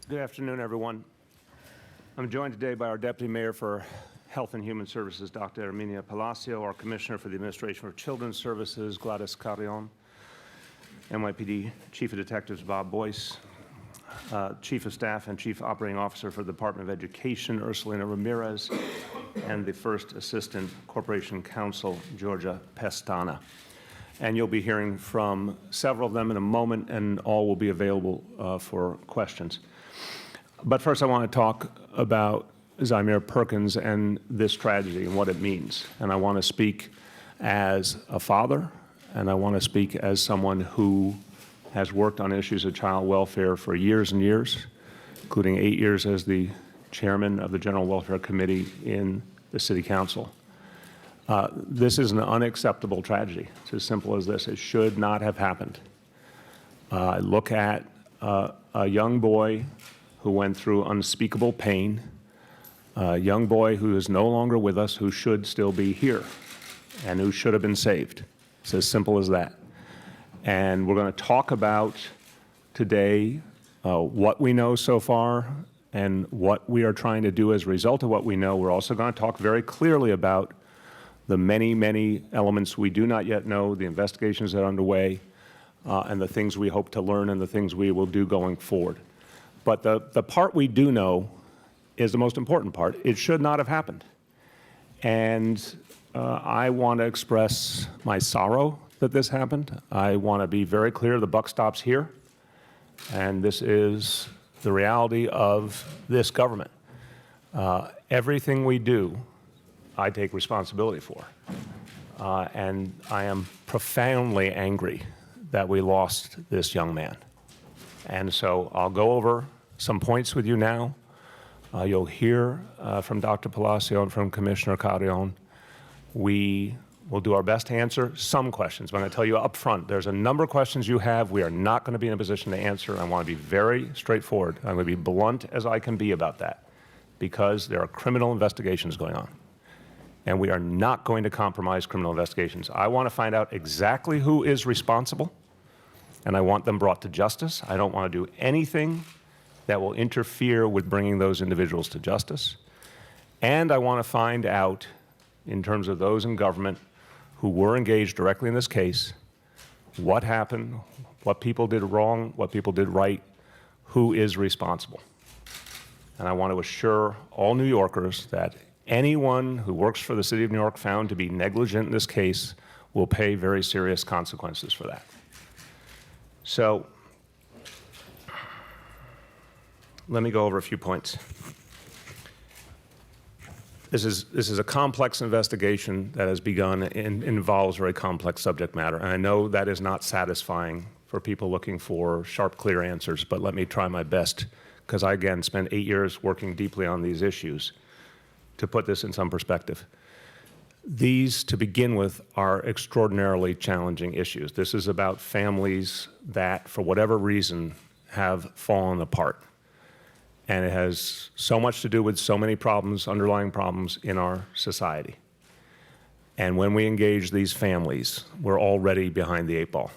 Good afternoon, everyone. I'm joined today by our Deputy Mayor for Health and Human Services, Dr. Herminia Blasio, our Commissioner for the Administration for Children's Services, Gladys Carrion, NYPD Chief of Detectives, Bob Boyce, Chief of Staff and Chief Operating Officer for the Department of Education, Ursulina Ramirez, and the First Assistant Corporation Counsel, Georgia Pestana. And you'll be hearing from several of them in a moment, and all will be available for questions. But first, I want to talk about Zymeer Perkins and this tragedy and what it means. And I want to speak as a father, and I want to speak as someone who has worked on issues of child welfare for years and years, including 8 years as the chairman of the General Welfare Committee in the City Council. This is an unacceptable tragedy. It's as simple as this. It should not have happened. I look at a young boy who went through unspeakable pain, a young boy who is no longer with us, who should still be here, and who should have been saved. It's as simple as that. And we're going to talk about today what we know so far and what we are trying to do as a result of what we know. We're also going to talk very clearly about the many, many elements we do not yet know, the investigations that are underway, and the things we hope to learn and the things we will do going forward. But the part we do know is the most important part. It should not have happened. And I want to express my sorrow that this happened. I want to be very clear, the buck stops here. And this is the reality of this government. Everything we do, I take responsibility for. And I am profoundly angry that we lost this young man. And so I'll go over some points with you now. You'll hear from Dr. Blasio and from Commissioner Carrion. We will do our best to answer some questions. But I'm going to tell you up front, there's a number of questions you have we are not going to be in a position to answer. I want to be very straightforward. I'm going to be blunt as I can be about that, because there are criminal investigations going on. And we are not going to compromise criminal investigations. I want to find out exactly who is responsible, and I want them brought to justice. I don't want to do anything that will interfere with bringing those individuals to justice. And I want to find out, in terms of those in government who were engaged directly in this case, what happened, what people did wrong, what people did right, who is responsible. And I want to assure all New Yorkers that anyone who works for the City of New York found to be negligent in this case will pay very serious consequences for that. So let me go over a few points. This is a complex investigation that has begun and involves very complex subject matter. And I know that is not satisfying for people looking for sharp, clear answers, but let me try my best, because I, again, spent 8 years working deeply on these issues to put this in some perspective. These, to begin with, are extraordinarily challenging issues. This is about families that, for whatever reason, have fallen apart. And it has so much to do with so many problems, underlying problems in our society. And when we engage these families, we're already behind the 8 ball.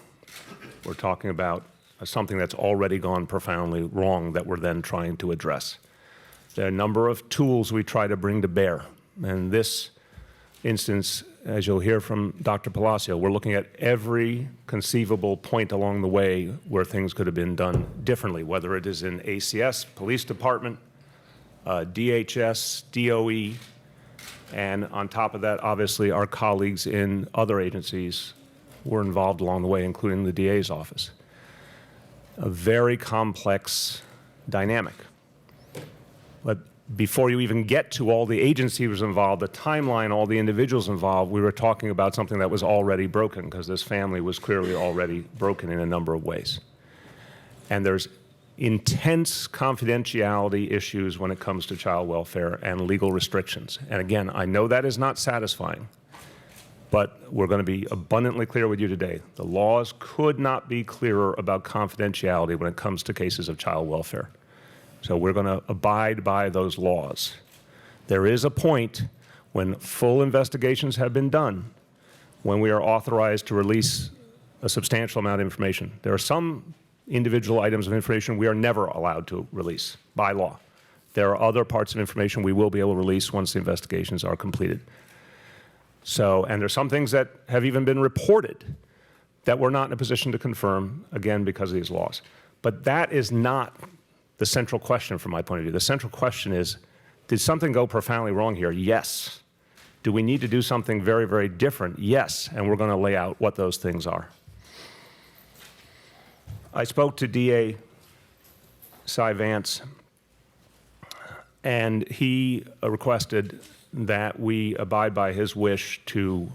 We're talking about something that's already gone profoundly wrong that we're then trying to address. There are a number of tools we try to bring to bear. And this instance, as you'll hear from Dr. Blasio, we're looking at every conceivable point along the way where things could have been done differently, whether it is in ACS, Police Department, DHS, DOE, and on top of that, obviously, our colleagues in other agencies were involved along the way, including the DA's office. A very complex dynamic. But before you even get to all the agencies involved, the timeline, all the individuals involved, we were talking about something that was already broken, because this family was clearly already broken in a number of ways. And there's intense confidentiality issues when it comes to child welfare and legal restrictions. And again, I know that is not satisfying, but we're going to be abundantly clear with you today. The laws could not be clearer about confidentiality when it comes to cases of child welfare. So we're going to abide by those laws. There is a point when full investigations have been done when we are authorized to release a substantial amount of information. There are some individual items of information we are never allowed to release by law. There are other parts of information we will be able to release once the investigations are completed. So, and there's some things that have even been reported that we're not in a position to confirm, again, because of these laws. But that is not the central question from my point of view. The central question is, did something go profoundly wrong here? Yes. Do we need to do something very, very different? Yes, and we're going to lay out what those things are. I spoke to DA Cy Vance, and he requested that we abide by his wish to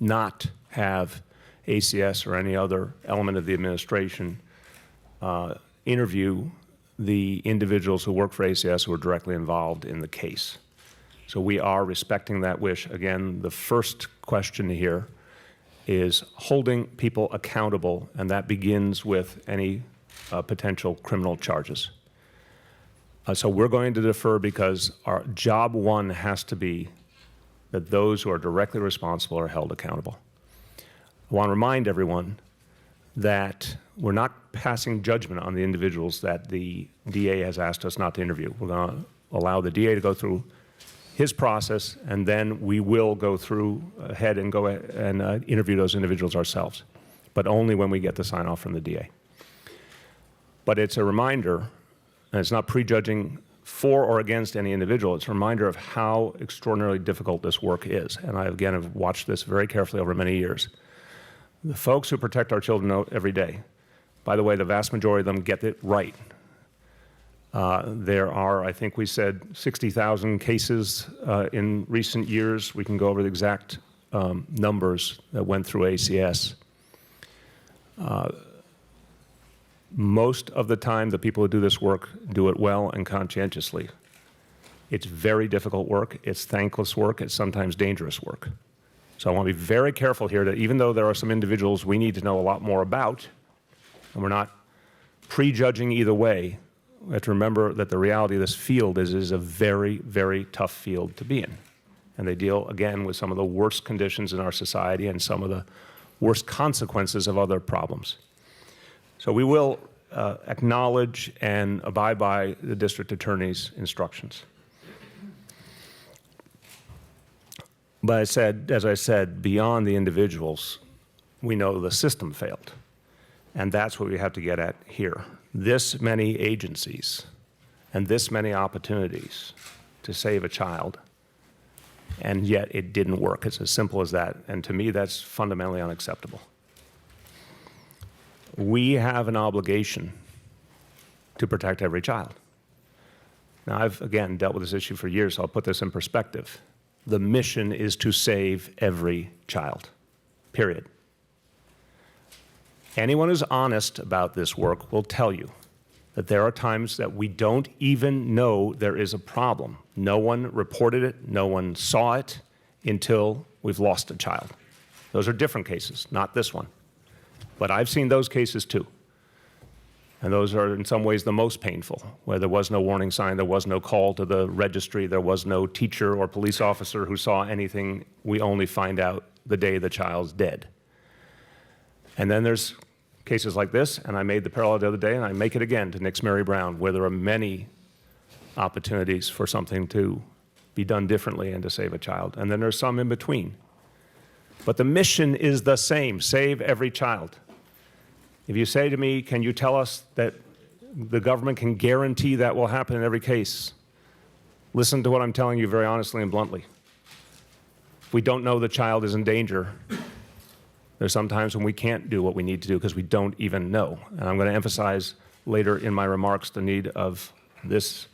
not have ACS or any other element of the administration interview the individuals who work for ACS who are directly involved in the case. So we are respecting that wish. Again, the first question here is holding people accountable, and that begins with any potential criminal charges. So we're going to defer because our job one has to be that those who are directly responsible are held accountable. I want to remind everyone that we're not passing judgment on the individuals that the DA has asked us not to interview. We're going to allow the DA to go through his process, and then we will go through ahead and go and interview those individuals ourselves, but only when we get the sign-off from the DA. But it's a reminder, and it's not prejudging for or against any individual, it's a reminder of how extraordinarily difficult this work is. And I, again, have watched this very carefully over many years. The folks who protect our children every day, by the way, the vast majority of them get it right. There are, I think we said, 60,000 cases in recent years. We can go over the exact numbers that went through ACS. Most of the time, the people who do this work do it well and conscientiously. It's very difficult work. It's thankless work. It's sometimes dangerous work. So I want to be very careful here that even though there are some individuals we need to know a lot more about, and we're not prejudging either way, we have to remember that the reality of this field is a very, very tough field to be in. And they deal, again, with some of the worst conditions in our society and some of the worst consequences of other problems. So we will acknowledge and abide by the district attorney's instructions. But as I said, beyond the individuals, we know the system failed. And that's what we have to get at here. This many agencies and this many opportunities to save a child, and yet it didn't work. It's as simple as that. And to me, that's fundamentally unacceptable. We have an obligation to protect every child. Now, I've, again, dealt with this issue for years, so I'll put this in perspective. The mission is to save every child, period. Anyone who's honest about this work will tell you that there are times that we don't even know there is a problem. No one reported it, no one saw it until we've lost a child. Those are different cases, not this one. But I've seen those cases too. And those are in some ways the most painful, where there was no warning sign, there was no call to the registry, there was no teacher or police officer who saw anything. We only find out the day the child's dead. And then there's cases like this, and I made the parallel the other day, and I make it again to Nick's Mary Brown, where there are many opportunities for something to be done differently and to save a child. And then there's some in between. But the mission is the same: save every child. If you say to me, can you tell us that the government can guarantee that will happen in every case? Listen to what I'm telling you very honestly and bluntly. If we don't know the child is in danger, there's some times when we can't do what we need to do because we don't even know. And I'm going to emphasize later in my remarks the need of this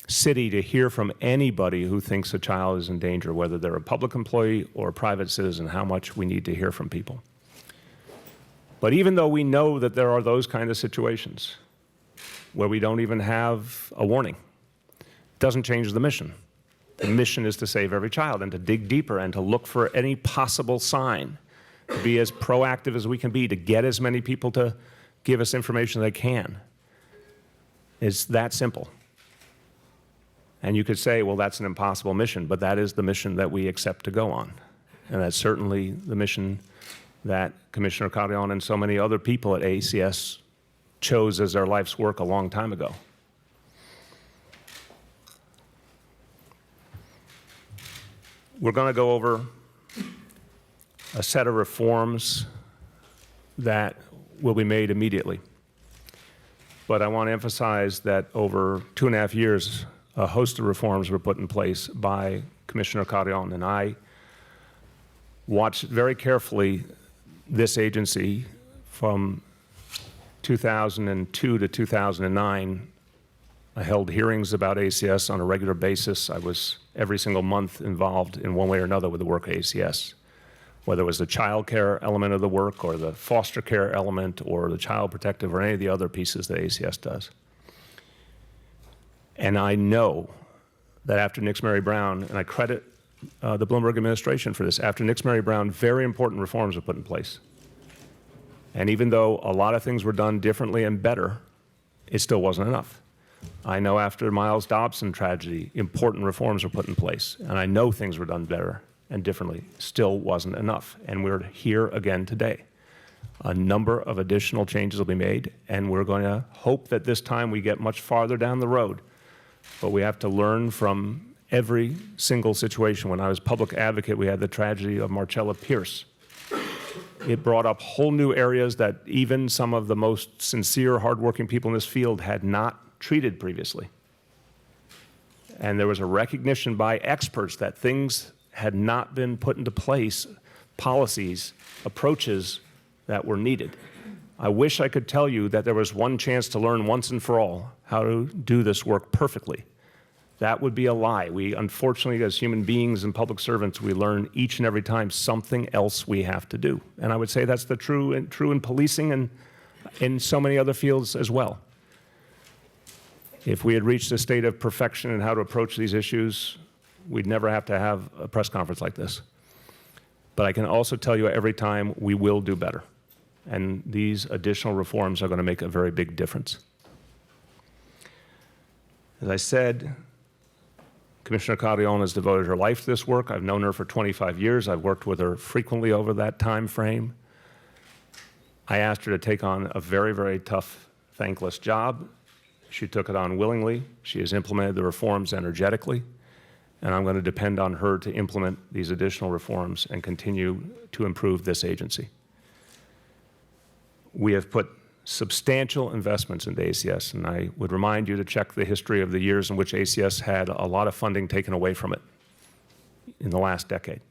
city to hear from anybody who thinks a child is in danger, whether they're a public employee or a private citizen, how much we need to hear from people. But even though we know that there are those kind of situations where we don't even have a warning, it doesn't change the mission. The mission is to save every child and to dig deeper and to look for any possible sign, to be as proactive as we can be, to get as many people to give us information they can. It's that simple. And you could say, well, that's an impossible mission, but that is the mission that we accept to go on. And that's certainly the mission that Commissioner Carrion and so many other people at ACS chose as their life's work a long time ago. We're going to go over a set of reforms that will be made immediately. But I want to emphasize that over 2.5 years, a host of reforms were put in place by Commissioner Carrion, and I watched very carefully this agency from 2002 to 2009. I held hearings about ACS on a regular basis. I was every single month involved in one way or another with the work of ACS, whether it was the child care element of the work or the foster care element or the child protective or any of the other pieces that ACS does. And I know that after Nix-Mary Brown, and I credit the Bloomberg administration for this, after Nix-Mary Brown, very important reforms were put in place. And even though a lot of things were done differently and better, it still wasn't enough. I know after Miles Dobson tragedy, important reforms were put in place. And I know things were done better and differently, still wasn't enough. And we're here again today. A number of additional changes will be made, and we're going to hope that this time we get much farther down the road. But we have to learn from every single situation. When I was public advocate, we had the tragedy of Marcella Pierce. It brought up whole new areas that even some of the most sincere, hardworking people in this field had not treated previously. And there was a recognition by experts that things had not been put into place, policies, approaches that were needed. I wish I could tell you that there was one chance to learn once and for all how to do this work perfectly. That would be a lie. We, unfortunately, as human beings and public servants, we learn each and every time something else we have to do. And I would say that's true in policing and in so many other fields as well. If we had reached a state of perfection in how to approach these issues, we'd never have to have a press conference like this. But I can also tell you every time we will do better. And these additional reforms are going to make a very big difference. As I said, Commissioner Carrion has devoted her life to this work. I've known her for 25 years. I've worked with her frequently over that time frame. I asked her to take on a very, very tough, thankless job. She took it on willingly. She has implemented the reforms energetically. And I'm going to depend on her to implement these additional reforms and continue to improve this agency. We have put substantial investments into ACS, and I would remind you to check the history of the years in which ACS had a lot of funding taken away from it in the last decade.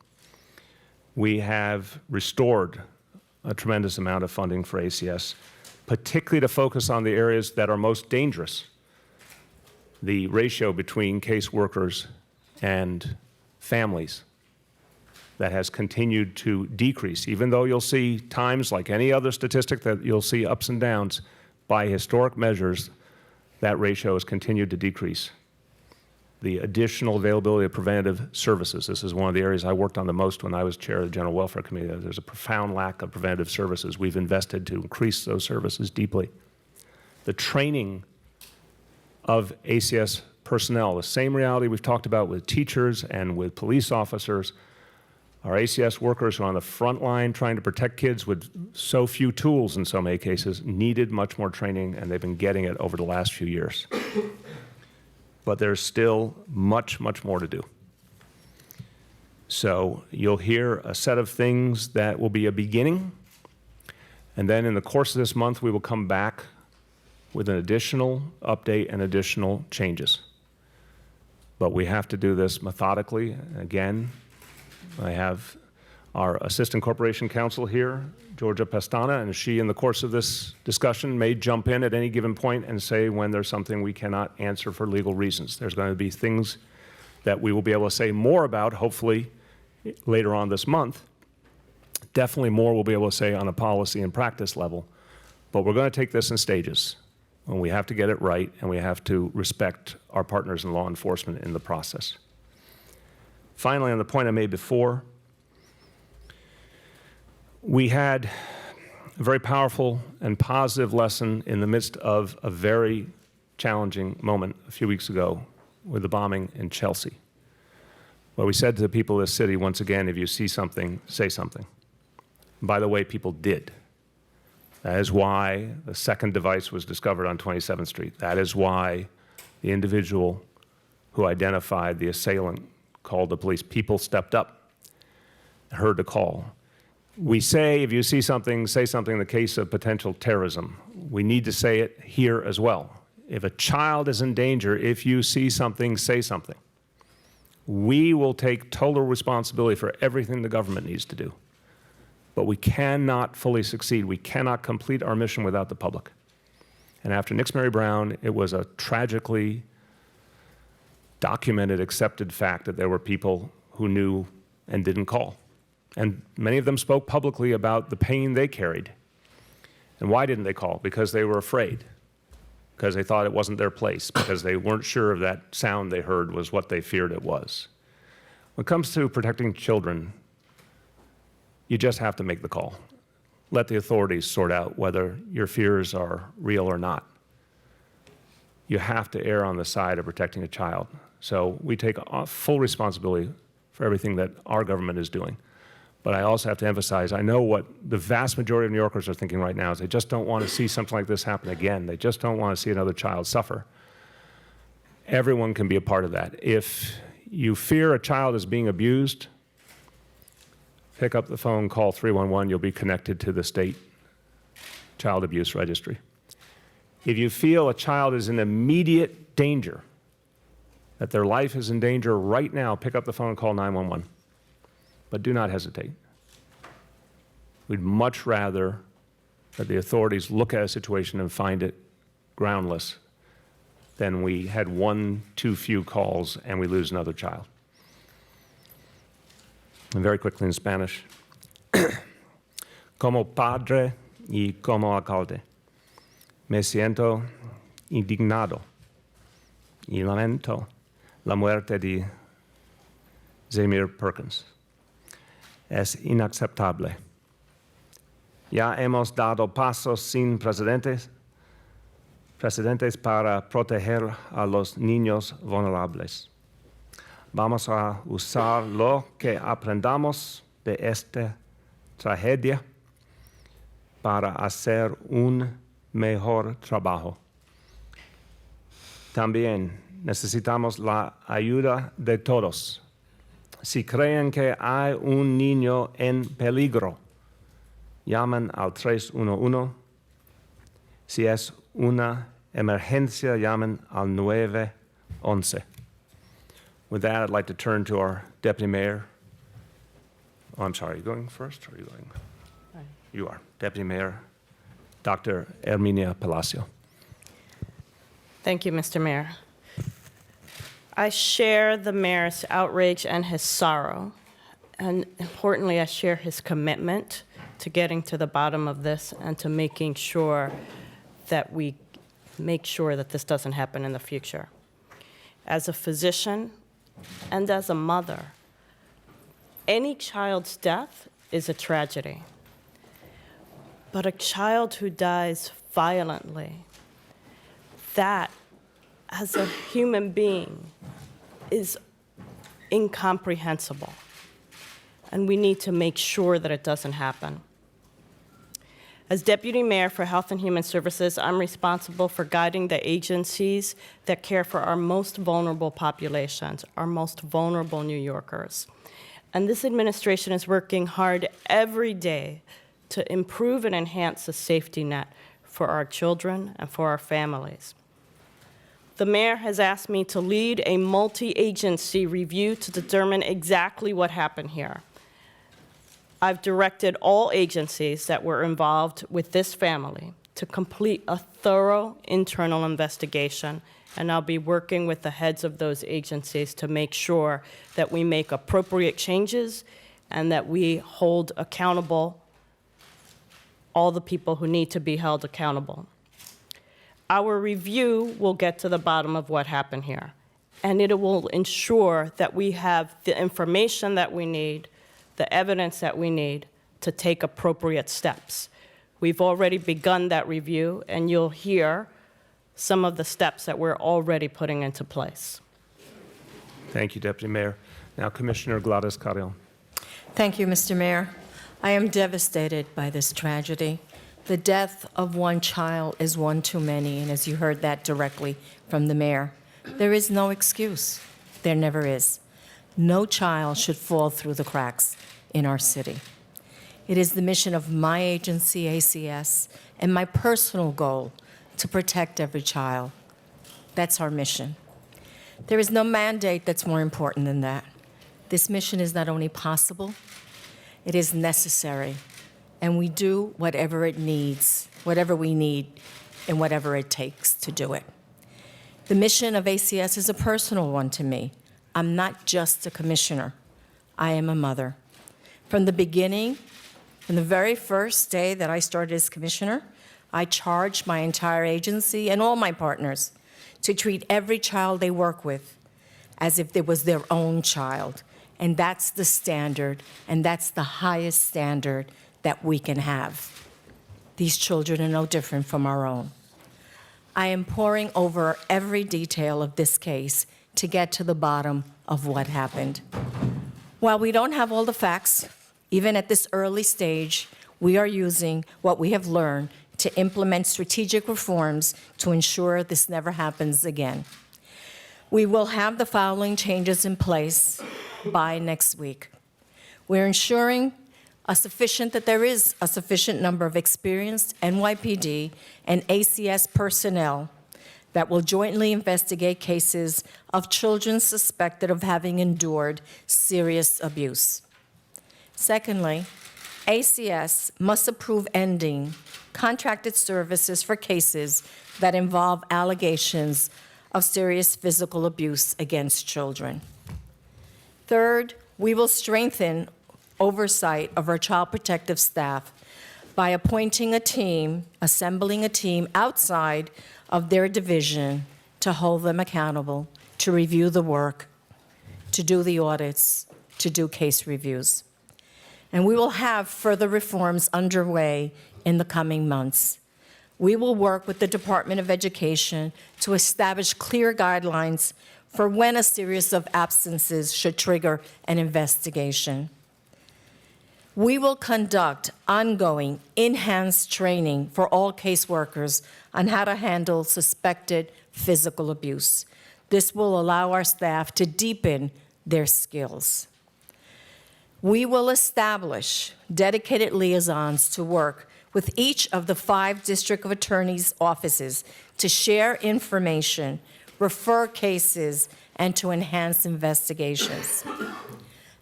We have restored a tremendous amount of funding for ACS, particularly to focus on the areas that are most dangerous. The ratio between caseworkers and families that has continued to decrease, even though you'll see times like any other statistic that you'll see ups and downs. By historic measures, that ratio has continued to decrease. The additional availability of preventative services, this is one of the areas I worked on the most when I was chair of the General Welfare Committee. There's a profound lack of preventative services. We've invested to increase those services deeply. The training of ACS personnel, the same reality we've talked about with teachers and with police officers. Our ACS workers who are on the front line trying to protect kids with so few tools in so many cases needed much more training, and they've been getting it over the last few years. But there's still much, much more to do. So you'll hear a set of things that will be a beginning, and then in the course of this month we will come back with an additional update and additional changes. But we have to do this methodically. Again, I have our Assistant Corporation Counsel here, Georgia Pestana, and she, in the course of this discussion, may jump in at any given point and say when there's something we cannot answer for legal reasons. There's going to be things that we will be able to say more about, hopefully, later on this month. Definitely more we'll be able to say on a policy and practice level. But we're going to take this in stages, and we have to get it right, and we have to respect our partners in law enforcement in the process. Finally, on the point I made before, we had a very powerful and positive lesson in the midst of a very challenging moment a few weeks ago with the bombing in Chelsea, where we said to the people of this city, once again, if you see something, say something. And by the way, people did. That is why the second device was discovered on 27th Street. That is why the individual who identified the assailant called the police. People stepped up, heard the call. We say, if you see something, say something in the case of potential terrorism. We need to say it here as well. If a child is in danger, if you see something, say something. We will take total responsibility for everything the government needs to do. But we cannot fully succeed. We cannot complete our mission without the public. And after Nix Mary Brown, it was a tragically documented, accepted fact that there were people who knew and didn't call. And many of them spoke publicly about the pain they carried. And why didn't they call? Because they were afraid, because they thought it wasn't their place, because they weren't sure if that sound they heard was what they feared it was. When it comes to protecting children, you just have to make the call. Let the authorities sort out whether your fears are real or not. You have to err on the side of protecting a child. So we take full responsibility for everything that our government is doing. But I also have to emphasize, I know what the vast majority of New Yorkers are thinking right now is they just don't want to see something like this happen again. They just don't want to see another child suffer. Everyone can be a part of that. If you fear a child is being abused, pick up the phone, call 311, you'll be connected to the state child abuse registry. If you feel a child is in immediate danger, that their life is in danger right now, pick up the phone and call 911. But do not hesitate. We'd much rather that the authorities look at a situation and find it groundless than we had one too few calls and we lose another child. And very quickly in Spanish. Como padre y como alcalde, me siento indignado y lamento la muerte de Zemir Perkins. Es inaceptable. Ya hemos dado pasos sin precedentes para proteger a los niños vulnerables. Vamos a usar lo que aprendamos de esta tragedia para hacer un mejor trabajo. También necesitamos la ayuda de todos. Si creen que hay un niño en peligro, llamen al 311. Si es una emergencia, llamen al 911. With that, I'd like to turn to our Deputy Mayor. Oh, I'm sorry, are you going first or are you going? Hi. You are. Deputy Mayor, Dr. Herminia Palacio. Thank you, Mr. Mayor. I share the mayor's outrage and his sorrow, and importantly, I share his commitment to getting to the bottom of this and to making sure that we make sure that this doesn't happen in the future. As a physician and as a mother, any child's death is a tragedy. But a child who dies violently, that, as a human being, is incomprehensible. And we need to make sure that it doesn't happen. As Deputy Mayor for Health and Human Services, I'm responsible for guiding the agencies that care for our most vulnerable populations, our most vulnerable New Yorkers. And this administration is working hard every day to improve and enhance the safety net for our children and for our families. The mayor has asked me to lead a multi-agency review to determine exactly what happened here. I've directed all agencies that were involved with this family to complete a thorough internal investigation, and I'll be working with the heads of those agencies to make sure that we make appropriate changes and that we hold accountable all the people who need to be held accountable. Our review will get to the bottom of what happened here, and it will ensure that we have the information that we need, the evidence that we need to take appropriate steps. We've already begun that review, and you'll hear some of the steps that we're already putting into place. Thank you, Deputy Mayor. Now, Commissioner Gladys Carrion. Thank you, Mr. Mayor. I am devastated by this tragedy. The death of one child is one too many, and as you heard that directly from the mayor, there is no excuse. There never is. No child should fall through the cracks in our city. It is the mission of my agency, ACS, and my personal goal to protect every child. That's our mission. There is no mandate that's more important than that. This mission is not only possible, it is necessary, and we do whatever it needs, whatever we need, and whatever it takes to do it. The mission of ACS is a personal one to me. I'm not just a commissioner. I am a mother. From the beginning, from the very first day that I started as commissioner, I charged my entire agency and all my partners to treat every child they work with as if it was their own child. And that's the standard, and that's the highest standard that we can have. These children are no different from our own. I am poring over every detail of this case to get to the bottom of what happened. While we don't have all the facts, even at this early stage, we are using what we have learned to implement strategic reforms to ensure this never happens again. We will have the following changes in place by next week. We're ensuring that there is a sufficient number of experienced NYPD and ACS personnel that will jointly investigate cases of children suspected of having endured serious abuse. Secondly, ACS must approve ending contracted services for cases that involve allegations of serious physical abuse against children. Third, we will strengthen oversight of our child protective staff by appointing a team, assembling a team outside of their division to hold them accountable, to review the work, to do the audits, to do case reviews. And we will have further reforms underway in the coming months. We will work with the Department of Education to establish clear guidelines for when a series of absences should trigger an investigation. We will conduct ongoing, enhanced training for all caseworkers on how to handle suspected physical abuse. This will allow our staff to deepen their skills. We will establish dedicated liaisons to work with each of the 5 district attorneys' offices to share information, refer cases, and to enhance investigations.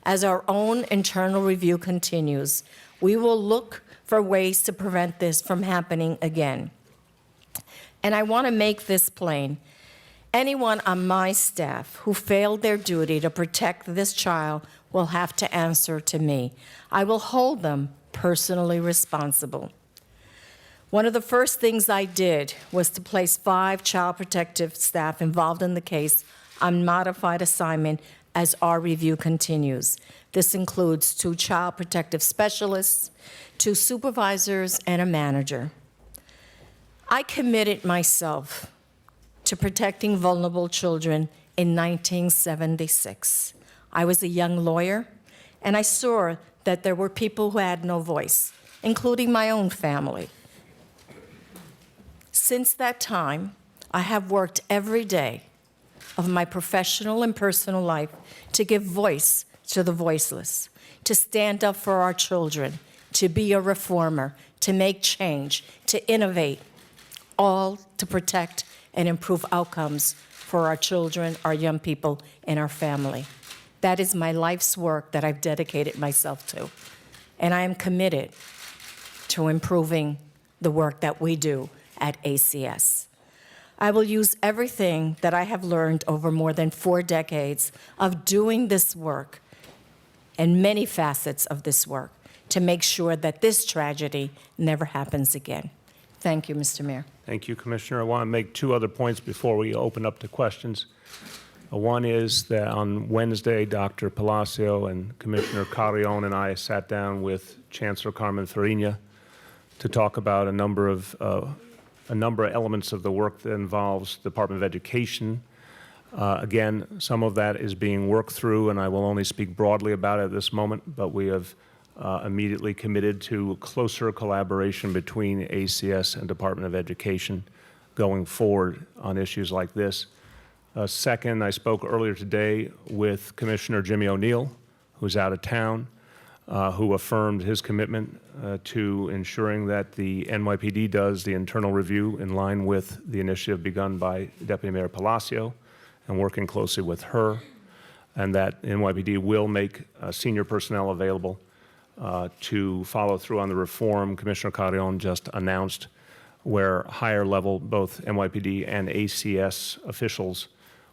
As our own internal review continues, we will look for ways to prevent this from happening again. And I want to make this plain. Anyone on my staff who failed their duty to protect this child will have to answer to me. I will hold them personally responsible. One of the first things I did was to place 5 child protective staff involved in the case on modified assignment as our review continues. This includes 2 child protective specialists, 2 supervisors, and a manager. I committed myself to protecting vulnerable children in 1976. I was a young lawyer, and I saw that there were people who had no voice, including my own family. Since that time, I have worked every day of my professional and personal life to give voice to the voiceless, to stand up for our children, to be a reformer, to make change, to innovate, all to protect and improve outcomes for our children, our young people, and our family. That is my life's work that I've dedicated myself to, and I am committed to improving the work that we do at ACS. I will use everything that I have learned over more than 4 decades of doing this work and many facets of this work to make sure that this tragedy never happens again. Thank you, Mr. Mayor. Thank you, Commissioner. I want to make 2 other points before we open up to questions. One is that on Wednesday, Dr. Blasio and Commissioner Carrion and I sat down with Chancellor Carmen Farina to talk about a number of elements of the work that involves the Department of Education. Again, some of that is being worked through, and I will only speak broadly about it at this moment, but we have immediately committed to closer collaboration between ACS and Department of Education going forward on issues like this. Second, I spoke earlier today with Commissioner Jimmy O'Neill, who's out of town, who affirmed his commitment to ensuring that the NYPD does the internal review in line with the initiative begun by Deputy Mayor Blasio and working closely with her, and that NYPD will make senior personnel available to follow through on the reform Commissioner Carrion just announced, where higher level, both NYPD and ACS officials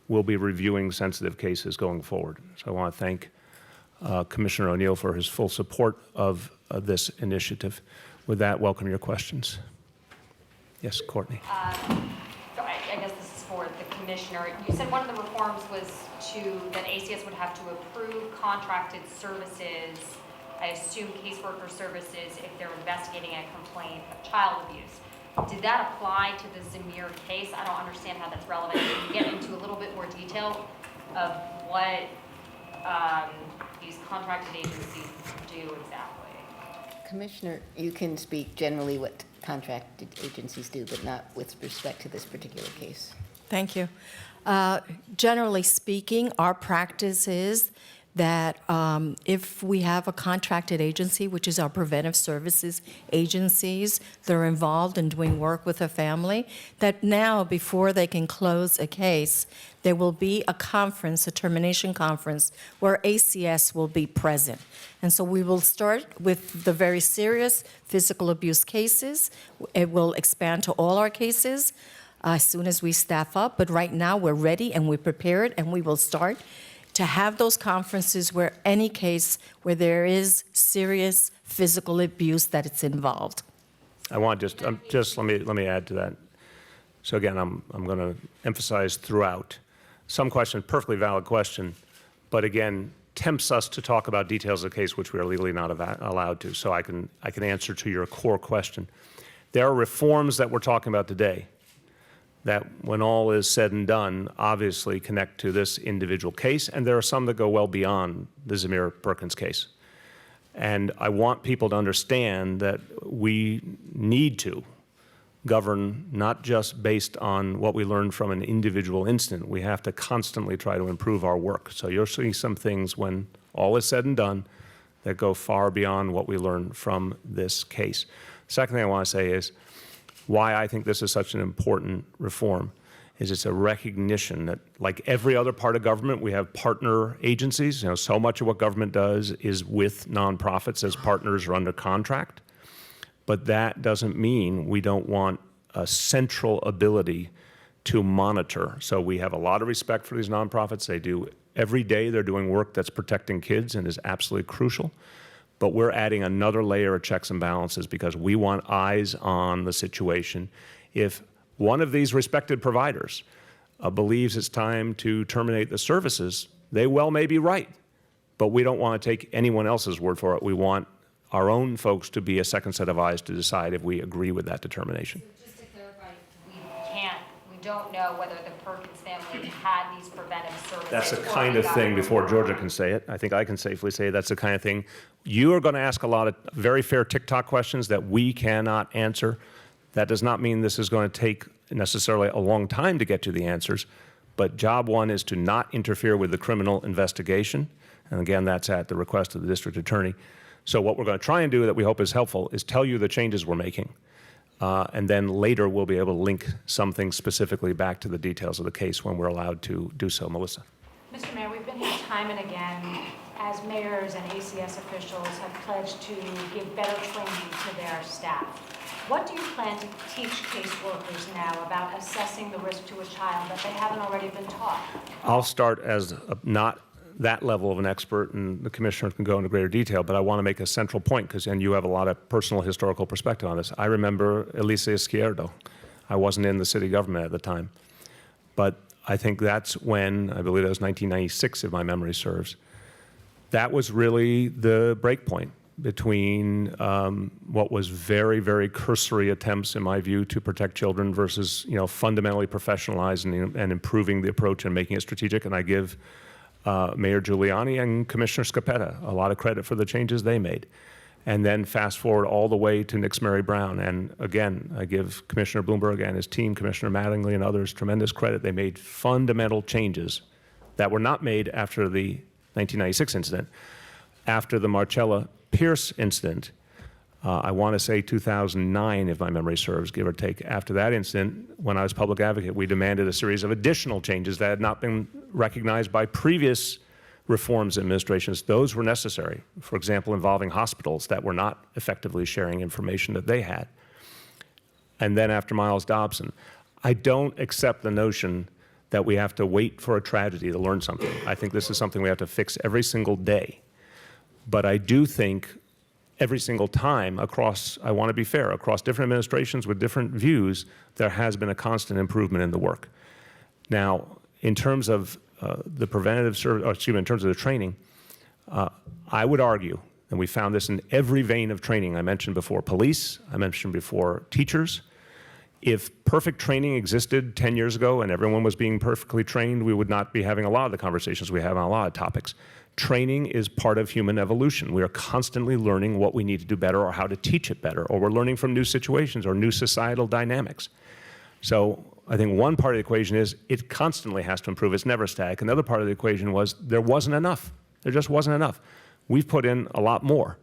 will be reviewing sensitive cases going forward. So I want to thank Commissioner O'Neill for his full support of this initiative. With that, welcome your questions. Yes, Courtney. So I guess this is for the commissioner. You said one of the reforms was that ACS would have to approve contracted services, I assume caseworker services, if they're investigating a complaint of child abuse. Did that apply to the Zamir case? I don't understand how that's relevant. Can you get into a little bit more detail of what these contracted agencies do exactly? Commissioner, you can speak generally what contracted agencies do, but not with respect to this particular case. Thank you. Generally speaking, our practice is that if we have a contracted agency, which is our preventive services agencies, they're involved in doing work with a family, that now before they can close a case, there will be a conference, a termination conference, where ACS will be present. And so we will start with the very serious physical abuse cases. It will expand to all our cases as soon as we staff up. But right now, we're ready and we're prepared, and we will start to have those conferences where any case where there is serious physical abuse that it's involved. I want just let me add to that. So again, I'm going to emphasize throughout. Some question, perfectly valid question, but again, tempts us to talk about details of the case which we are legally not allowed to. So I can answer to your core question. There are reforms that we're talking about today that, when all is said and done, obviously connect to this individual case, and there are some that go well beyond the Zamir Perkins case. And I want people to understand that we need to govern not just based on what we learned from an individual incident. We have to constantly try to improve our work. So you'll see some things when all is said and done that go far beyond what we learned from this case. Second thing I want to say is why I think this is such an important reform is it's a recognition that, like every other part of government, we have partner agencies. You know, so much of what government does is with nonprofits as partners or under contract. But that doesn't mean we don't want a central ability to monitor. So we have a lot of respect for these nonprofits. They do every day, they're doing work that's protecting kids and is absolutely crucial. But we're adding another layer of checks and balances because we want eyes on the situation. If one of these respected providers believes it's time to terminate the services, they well may be right. But we don't want to take anyone else's word for it. We want our own folks to be a second set of eyes to decide if we agree with that determination. So just to clarify, we don't know whether the Perkins family had these preventive services. That's the or kind they of got thing, it before wrong. Georgia can say it, I think I can safely say that's the kind of thing. You are going to ask a lot of very fair TikTok questions that we cannot answer. That does not mean this is going to take necessarily a long time to get to the answers, but job one is to not interfere with the criminal investigation. And again, that's at the request of the district attorney. So what we're going to try and do that we hope is helpful is tell you the changes we're making. And then later we'll be able to link some things specifically back to the details of the case when we're allowed to do so. Melissa. Mr. Mayor, we've been here time and again as mayors and ACS officials have pledged to give better training to their staff. What do you plan to teach caseworkers now about assessing the risk to a child that they haven't already been taught? I'll start as not that level of an expert, and the commissioner can go into greater detail, but I want to make a central point because, and you have a lot of personal historical perspective on this. I remember Elisa Izquierdo. I wasn't in the city government at the time, but I think that's when, I believe it was 1996 if my memory serves, that was really the break point between what was very, very cursory attempts, in my view, to protect children versus, fundamentally professionalizing and improving the approach and making it strategic. And I give Mayor Giuliani and Commissioner Scopetta, a lot of credit for the changes they made. And then fast forward all the way to Nix Mary Brown. And again, I give Commissioner Bloomberg and his team, Commissioner Mattingly and others, tremendous credit. They made fundamental changes that were not made after the 1996 incident. After the Marcella Pierce incident, I want to say 2009, if my memory serves, give or take. After that incident, when I was public advocate, we demanded a series of additional changes that had not been recognized by previous reforms administrations. Those were necessary, for example, involving hospitals that were not effectively sharing information that they had. And then after Miles Dobson, I don't accept the notion that we have to wait for a tragedy to learn something. I think this is something we have to fix every single day. But I do think every single time across, I want to be fair, across different administrations with different views, there has been a constant improvement in the work. Now, in terms of the preventative service, in terms of the training, I would argue, and we found this in every vein of training I mentioned before, police, I mentioned before teachers. If perfect training existed 10 years ago and everyone was being perfectly trained, we would not be having a lot of the conversations we have on a lot of topics. Training is part of human evolution. We are constantly learning what we need to do better or how to teach it better, or we're learning from new situations or new societal dynamics. So I think one part of the equation is it constantly has to improve. It's never static. Another part of the equation was there wasn't enough. There just wasn't enough. We've put in a lot more.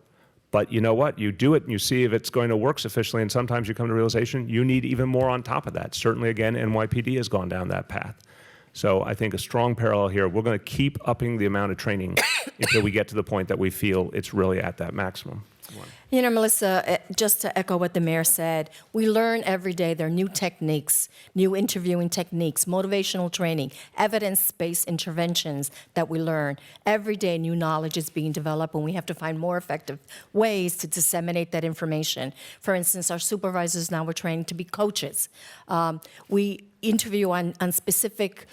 But you know what? You do it and you see if it's going to work sufficiently, and sometimes you come to realization you need even more on top of that. Certainly, again, NYPD has gone down that path. So I think a strong parallel here. We're going to keep upping the amount of training until we get to the point that we feel it's really at that maximum. You know, Melissa, just to echo what the mayor said, we learn every day. There are new techniques, new interviewing techniques, motivational training, evidence-based interventions that we learn. Every day, new knowledge is being developed, and we have to find more effective ways to disseminate that information. For instance, our supervisors now are trained to be coaches. We interview on specific,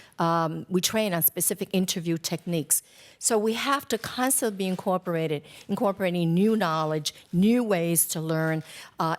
we train on specific interview techniques. So we have to constantly be incorporating new knowledge, new ways to learn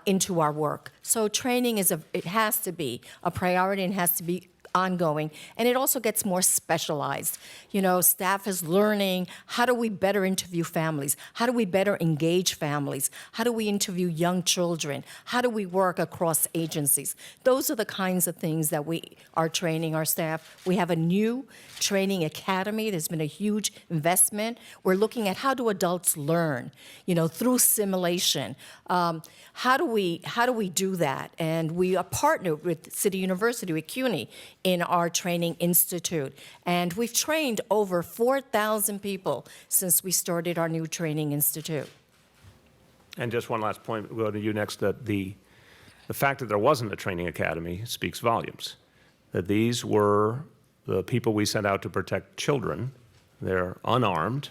into our work. So training it has to be a priority and has to be ongoing, and it also gets more specialized. You know, staff is learning, how do we better interview families? How do we better engage families? How do we interview young children? How do we work across agencies? Those are the kinds of things that we are training our staff. We have a new training academy. There's been a huge investment. We're looking at how do adults learn, you know, through simulation. How do we do that? And we are partnered with City University, with CUNY, in our training institute. And we've trained over 4,000 people since we started our new training institute. And just one last point, we'll go to you next, that the fact that there wasn't a training academy speaks volumes. That these were the people we sent out to protect children. They're unarmed.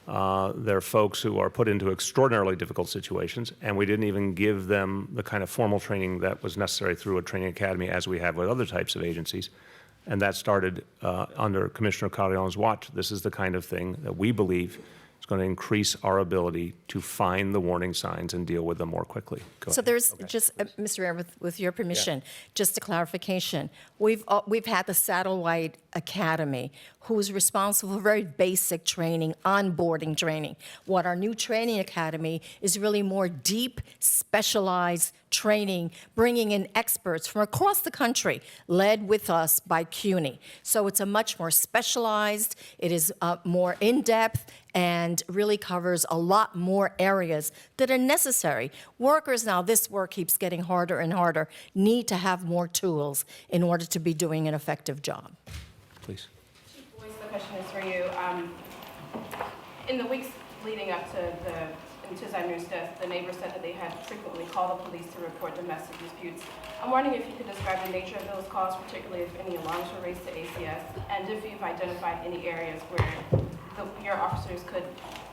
They're folks who are put into extraordinarily difficult situations, and we didn't even give them the kind of formal training that was necessary through a training academy as we have with other types of agencies. And that started under Commissioner Carrion's watch. This is the kind of thing that we believe is going to increase our ability to find the warning signs and deal with them more quickly. So there's just, Mr. Mayor, with your permission, just a clarification. We've had the Satellite Academy, who's responsible for very basic training, onboarding training. What our new training academy is really more deep, specialized training, bringing in experts from across the country, led with us by CUNY. So it's a much more specialized, it is more in-depth, and really covers a lot more areas that are necessary. Workers now, this work keeps getting harder and harder, need to have more tools in order to be doing an effective job. Please. Chief Boyce, the question is for you. In the weeks leading up to Tizaimir's death, the neighbors said that they had frequently called the police to report domestic disputes. I'm wondering if you could describe the nature of those calls, particularly if any alarms were raised to ACS, and if you've identified any areas where your officers could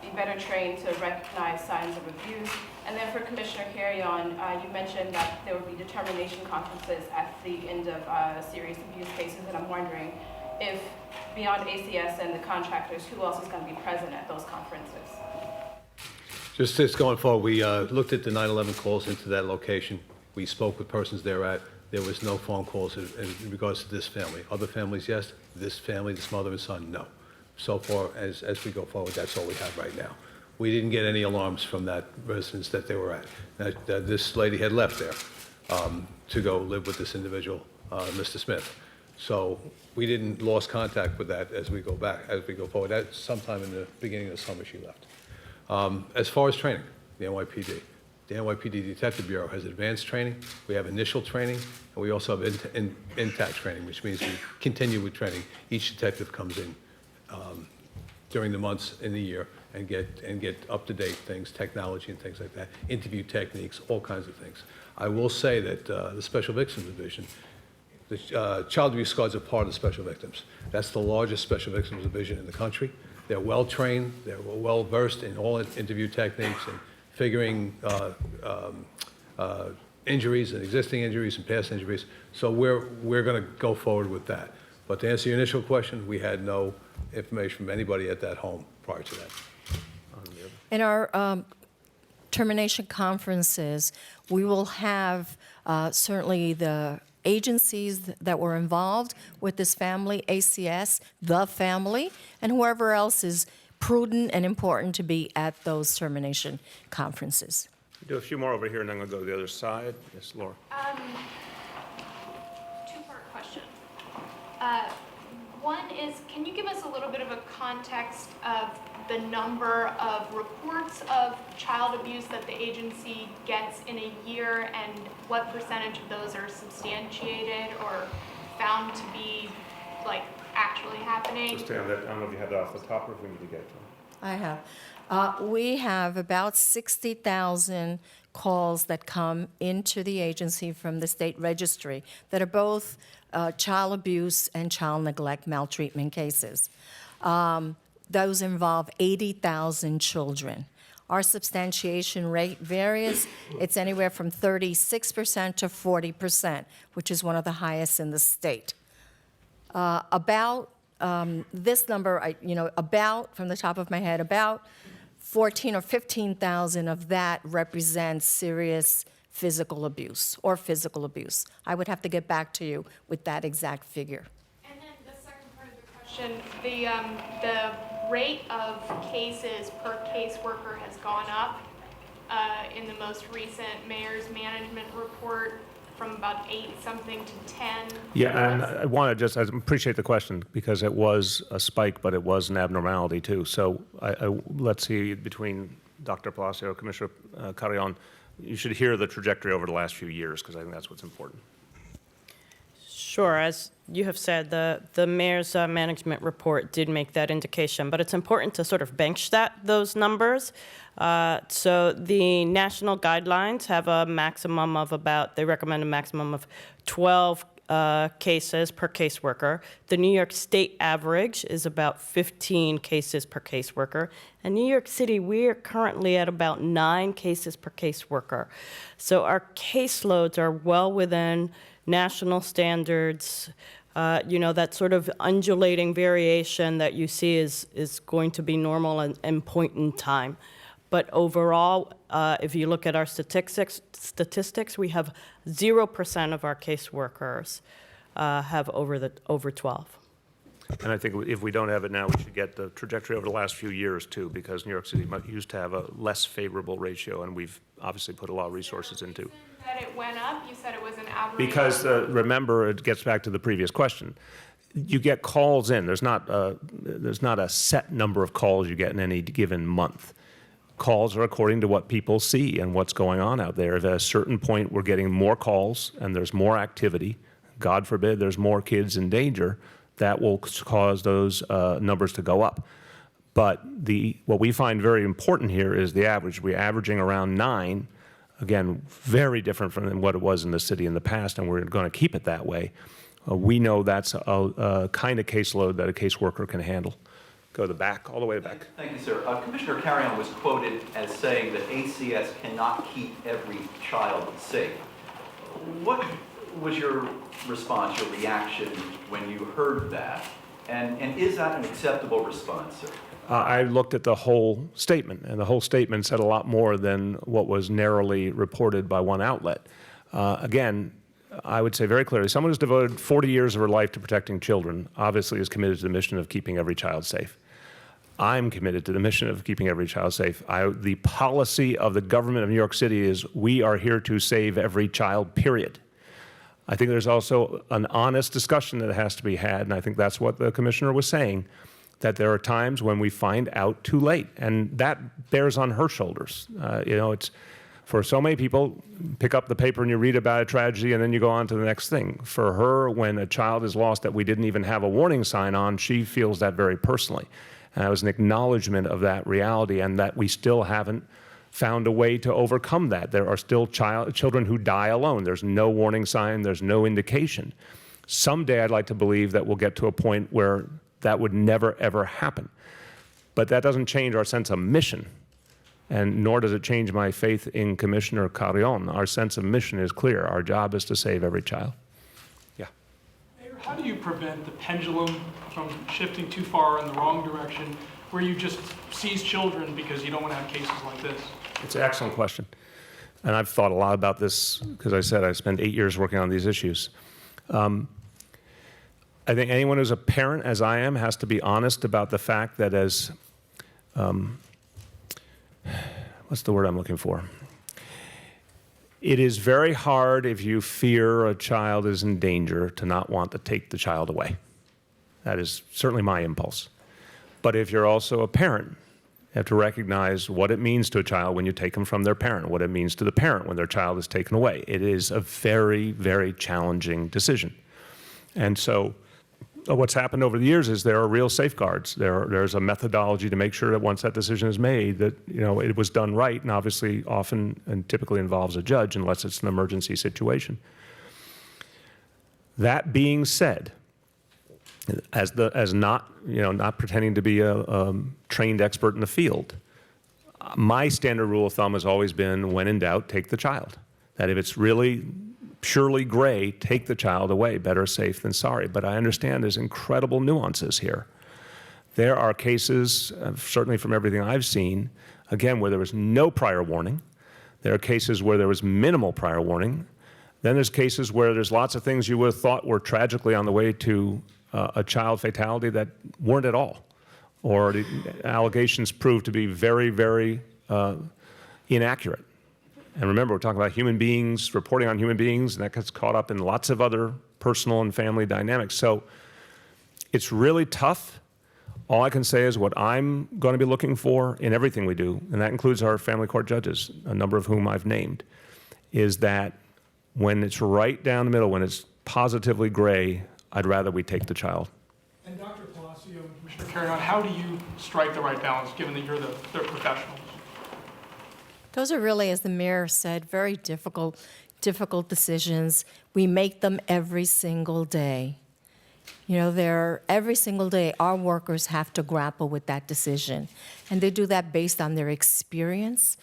be better trained to recognize signs of abuse. And then for Commissioner Carrion, you mentioned that there would be determination conferences at the end of serious abuse cases, and I'm wondering if, beyond ACS and the contractors, who else is going to be present at those conferences? Just going forward, we looked at the 9/11 calls into that location. We spoke with persons there. There was no phone calls in regards to this family. Other families, yes. This family, this mother and son, no. So far as we go forward, that's all we have right now. We didn't get any alarms from that residence that they were at. That this lady had left there to go live with this individual, Mr. Smith. So we didn't lost contact with that as we go forward. That's sometime in the beginning of the summer she left. As far as training, the NYPD Detective Bureau has advanced training, we have initial training, and we also have intact training, which means we continue with training. Each detective comes in during the months in the year and get up-to-date things, technology and things like that, interview techniques, all kinds of things. I will say that the Special Victims Division, the child abuse squads are part of the Special Victims. That's the largest Special Victims Division in the country. They're well-trained, they're well-versed in all interview techniques and figuring injuries and existing injuries and past injuries. So we're going to go forward with that. But to answer your initial question, we had no information from anybody at that home prior to that. In our termination conferences, we will have certainly the agencies that were involved with this family, ACS, the family, and whoever else is prudent and important to be at those termination conferences. Do a few more over here, and then I'm going to go to the other side. Yes, Laura. Two-part question. One is, can you give us a little bit of a context of the number of reports of child abuse that the agency gets in a year, and what percentage of those are substantiated or found to be, like, actually happening? Just stay on that. I don't know if you have that off the top or if we need to get to it. I have. We have about 60,000 calls that come into the agency from the state registry that are both child abuse and child neglect maltreatment cases. Those involve 80,000 children. Our substantiation rate varies. It's anywhere from 36% to 40%, which is one of the highest in the state. This number, about, from the top of my head, about 14 or 15,000 of that represents serious physical abuse or physical abuse. I would have to get back to you with that exact figure. And then the second part of the question, the rate of cases per caseworker has gone up in the most recent mayor's management report, from about 8-something to 10. Yeah, and I want to I appreciate the question because it was a spike, but it was an abnormality too. So let's see, between Dr. Blasio, Commissioner Carrion, you should hear the trajectory over the last few years because I think that's what's important. Sure, as you have said, the mayor's management report did make that indication, but it's important to sort of bench those numbers. So the national guidelines have a maximum of they recommend a maximum of 12 cases per caseworker. The New York State average is about 15 cases per caseworker. In New York City, we are currently at about 9 cases per caseworker. So our caseloads are well within national standards. That sort of undulating variation that you see is going to be normal and point in time. But overall, if you look at our statistics, we have 0% of our caseworkers have over 12. And I think if we don't have it now, we should get the trajectory over the last few years too, because New York City used to have a less favorable ratio, and we've obviously put a lot of resources into. That it went up, you said it was an average. Because remember, it gets back to the previous question. You get calls in. There's not a set number of calls you get in any given month. Calls are according to what people see and what's going on out there. If at a certain point we're getting more calls and there's more activity, God forbid there's more kids in danger, that will cause those numbers to go up. But what we find very important here is the average. We're averaging around 9. Again, very different from what it was in the city in the past, and we're going to keep it that way. We know that's a kind of caseload that a caseworker can handle. Go to the back, all the way to the back. Thank you, sir. Commissioner Carrion was quoted as saying that ACS cannot keep every child safe. What was your response, your reaction when you heard that? And is that an acceptable response, sir? I looked at the whole statement, and the whole statement said a lot more than what was narrowly reported by one outlet. Again, I would say very clearly, someone who's devoted 40 years of her life to protecting children obviously is committed to the mission of keeping every child safe. I'm committed to the mission of keeping every child safe. The policy of the government of New York City is we are here to save every child, period. I think there's also an honest discussion that has to be had, and I think that's what the commissioner was saying, that there are times when we find out too late, and that bears on her shoulders. It's for so many people, pick up the paper and you read about a tragedy and then you go on to the next thing. For her, when a child is lost that we didn't even have a warning sign on, she feels that very personally. And it was an acknowledgement of that reality and that we still haven't found a way to overcome that. There are still children who die alone. There's no warning sign, there's no indication. Someday I'd like to believe that we'll get to a point where that would never, ever happen. But that doesn't change our sense of mission, and nor does it change my faith in Commissioner Carrion. Our sense of mission is clear. Our job is to save every child. Yeah. Mayor, how do you prevent the pendulum from shifting too far in the wrong direction, where you just seize children because you don't want to have cases like this? It's an excellent question. And I've thought a lot about this because I said I spent 8 years working on these issues. I think anyone who's a parent, as I am, has to be honest about the fact that as, what's the word I'm looking for? It is very hard if you fear a child is in danger to not want to take the child away. That is certainly my impulse. But if you're also a parent, you have to recognize what it means to a child when you take them from their parent, what it means to the parent when their child is taken away. It is a very, very challenging decision. And so what's happened over the years is there are real safeguards. There's a methodology to make sure that once that decision is made that it was done right, and obviously often and typically involves a judge unless it's an emergency situation. That being said, as not pretending to be a trained expert in the field, my standard rule of thumb has always been, when in doubt, take the child. That if it's really purely gray, take the child away. Better safe than sorry. But I understand there's incredible nuances here. There are cases, certainly from everything I've seen, again, where there was no prior warning. There are cases where there was minimal prior warning. Then there's cases where there's lots of things you would have thought were tragically on the way to a child fatality that weren't at all, or the allegations proved to be very, very inaccurate. And remember, we're talking about human beings, reporting on human beings, and that gets caught up in lots of other personal and family dynamics. So it's really tough. All I can say is what I'm going to be looking for in everything we do, and that includes our family court judges, a number of whom I've named, is that when it's right down the middle, when it's positively gray, I'd rather we take the child. And Dr. Blasio and Commissioner Carrion, how do you strike the right balance, given that you're the professionals? Those are really, as the mayor said, very difficult decisions. We make them every single day. Every single day, our workers have to grapple with that decision. And they do that based on their experience,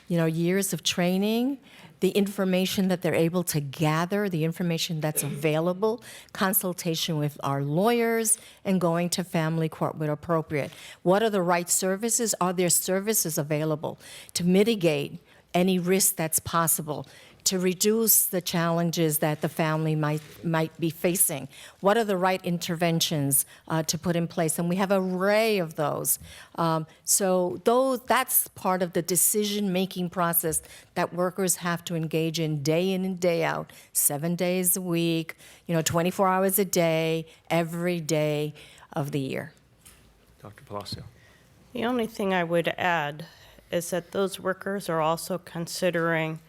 years of training, the information that they're able to gather, the information that's available, consultation with our lawyers, and going to family court when appropriate. What are the right services? Are there services available to mitigate any risk that's possible, to reduce the challenges that the family might be facing? What are the right interventions to put in place? And we have an array of those. That's part of the decision-making process that workers have to engage in and day out, 7 days a week, 24 hours a day, every day of the year. Dr. Blasio. The only thing I would add is that those workers are also considering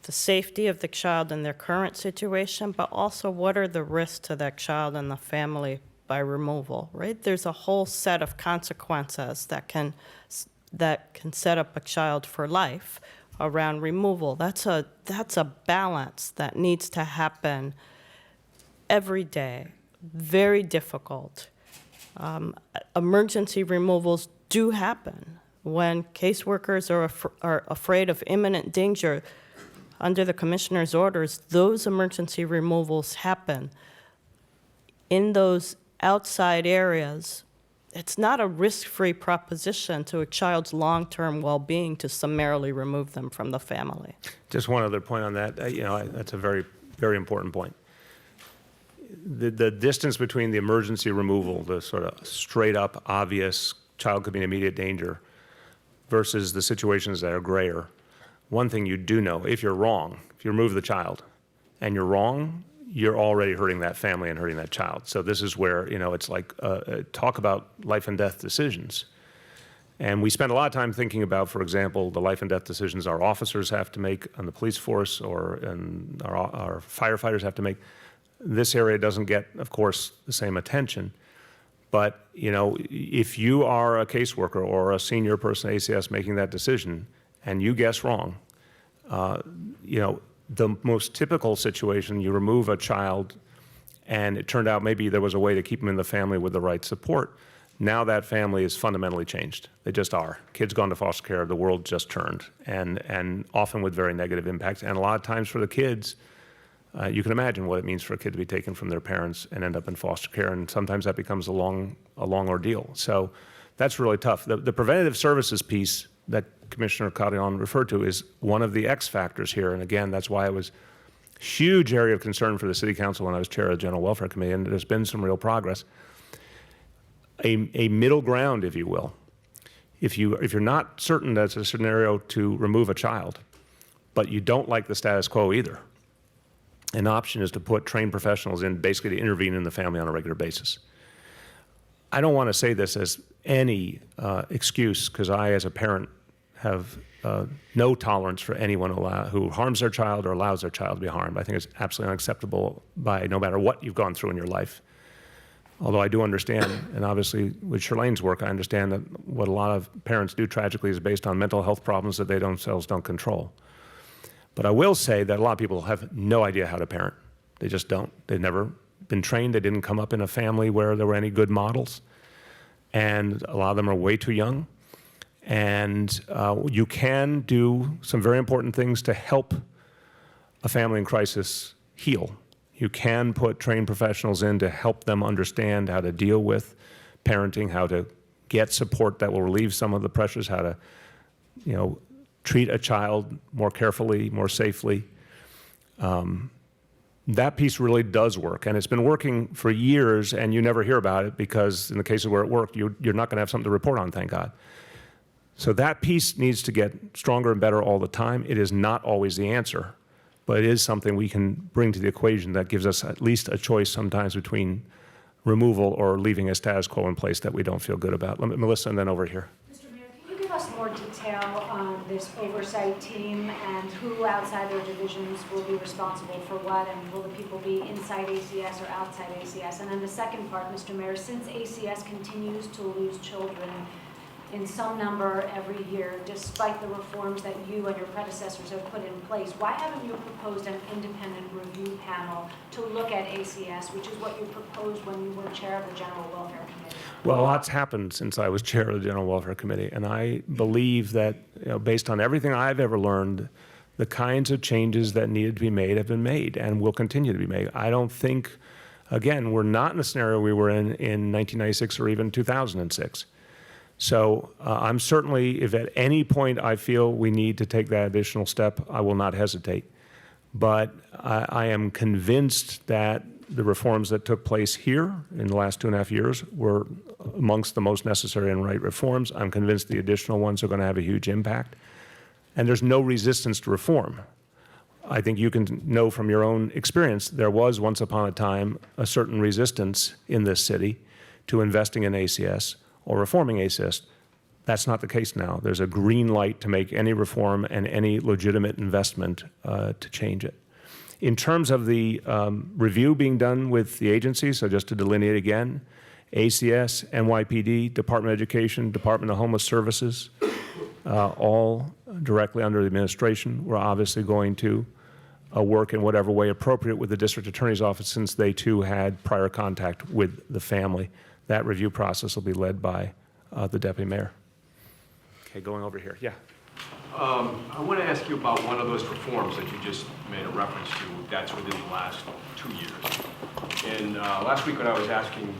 the safety of the child in their current situation, but also what are the risks to that child and the family by removal, right? There's a whole set of consequences that can set up a child for life around removal. That's a balance that needs to happen every day. Very difficult. Emergency removals do happen when caseworkers are afraid of imminent danger. Under the commissioner's orders, those emergency removals happen in those outside areas. It's not a risk-free proposition to a child's long-term well-being to summarily remove them from the family. Just one other point on that. That's a very, very important point. The distance between the emergency removal, the sort of straight-up, obvious, child could be in immediate danger, versus the situations that are grayer, one thing you do know, if you're wrong, if you remove the child and you're wrong, you're already hurting that family and hurting that child. So this is where, it's like, talk about life and death decisions. And we spend a lot of time thinking about, for example, the life and death decisions our officers have to make on the police force and our firefighters have to make. This area doesn't get, of course, the same attention. But, if you are a caseworker or a senior person at ACS making that decision and you guess wrong, the most typical situation, you remove a child and it turned out maybe there was a way to keep them in the family with the right support. Now that family is fundamentally changed. They just are. Kids gone to foster care, the world just turned, and often with very negative impacts. And a lot of times for the kids, you can imagine what it means for a kid to be taken from their parents and end up in foster care, and sometimes that becomes a long ordeal. So that's really tough. The preventative services piece that Commissioner Carrion referred to is one of the X factors here, and again, that's why it was a huge area of concern for the City Council when I was chair of the General Welfare Committee, and there's been some real progress. A middle ground, if you will. If you're not certain that's a scenario to remove a child, but you don't like the status quo either, an option is to put trained professionals in basically to intervene in the family on a regular basis. I don't want to say this as any excuse, because I, as a parent, have no tolerance for anyone who harms their child or allows their child to be harmed. I think it's absolutely unacceptable by no matter what you've gone through in your life. Although I do understand, and obviously with Shirlane's work, I understand that what a lot of parents do tragically is based on mental health problems that they themselves don't control. But I will say that a lot of people have no idea how to parent. They just don't. They've never been trained. They didn't come up in a family where there were any good models. And a lot of them are way too young. And you can do some very important things to help a family in crisis heal. You can put trained professionals in to help them understand how to deal with parenting, how to get support that will relieve some of the pressures, how to, treat a child more carefully, more safely. That piece really does work, and it's been working for years, and you never hear about it because in the cases where it worked, you're not going to have something to report on, thank God. So that piece needs to get stronger and better all the time. It is not always the answer, but it is something we can bring to the equation that gives us at least a choice sometimes between removal or leaving a status quo in place that we don't feel good about. Melissa, and then over here. Mr. Mayor, can you give us more detail on this oversight team and who outside their divisions will be responsible for what, and will the people be inside ACS or outside ACS? And then the second part, Mr. Mayor, since ACS continues to lose children in some number every year, despite the reforms that you and your predecessors have put in place, why haven't you proposed an independent review panel to look at ACS, which is what you proposed when you were chair of the General Welfare Committee? Well, a lot's happened since I was chair of the General Welfare Committee, and I believe that, based on everything I've ever learned, the kinds of changes that needed to be made have been made and will continue to be made. I don't think, again, we're not in the scenario we were in 1996 or even 2006. So I'm certainly, if at any point I feel we need to take that additional step, I will not hesitate. But I am convinced that the reforms that took place here in the last 2.5 years were amongst the most necessary and right reforms. I'm convinced the additional ones are going to have a huge impact. And there's no resistance to reform. I think you can know from your own experience, there was once upon a time a certain resistance in this city to investing in ACS or reforming ACS. That's not the case now. There's a green light to make any reform and any legitimate investment to change it. In terms of the review being done with the agencies, so just to delineate again, ACS, NYPD, Department of Education, Department of Homeless Services, all directly under the administration. We're obviously going to work in whatever way appropriate with the district attorney's office, since they too had prior contact with the family. That review process will be led by the deputy mayor. Okay, going over here. Yeah. I want to ask you about one of those reforms that you just made a reference to that's within the last 2 years. And last week when I was asking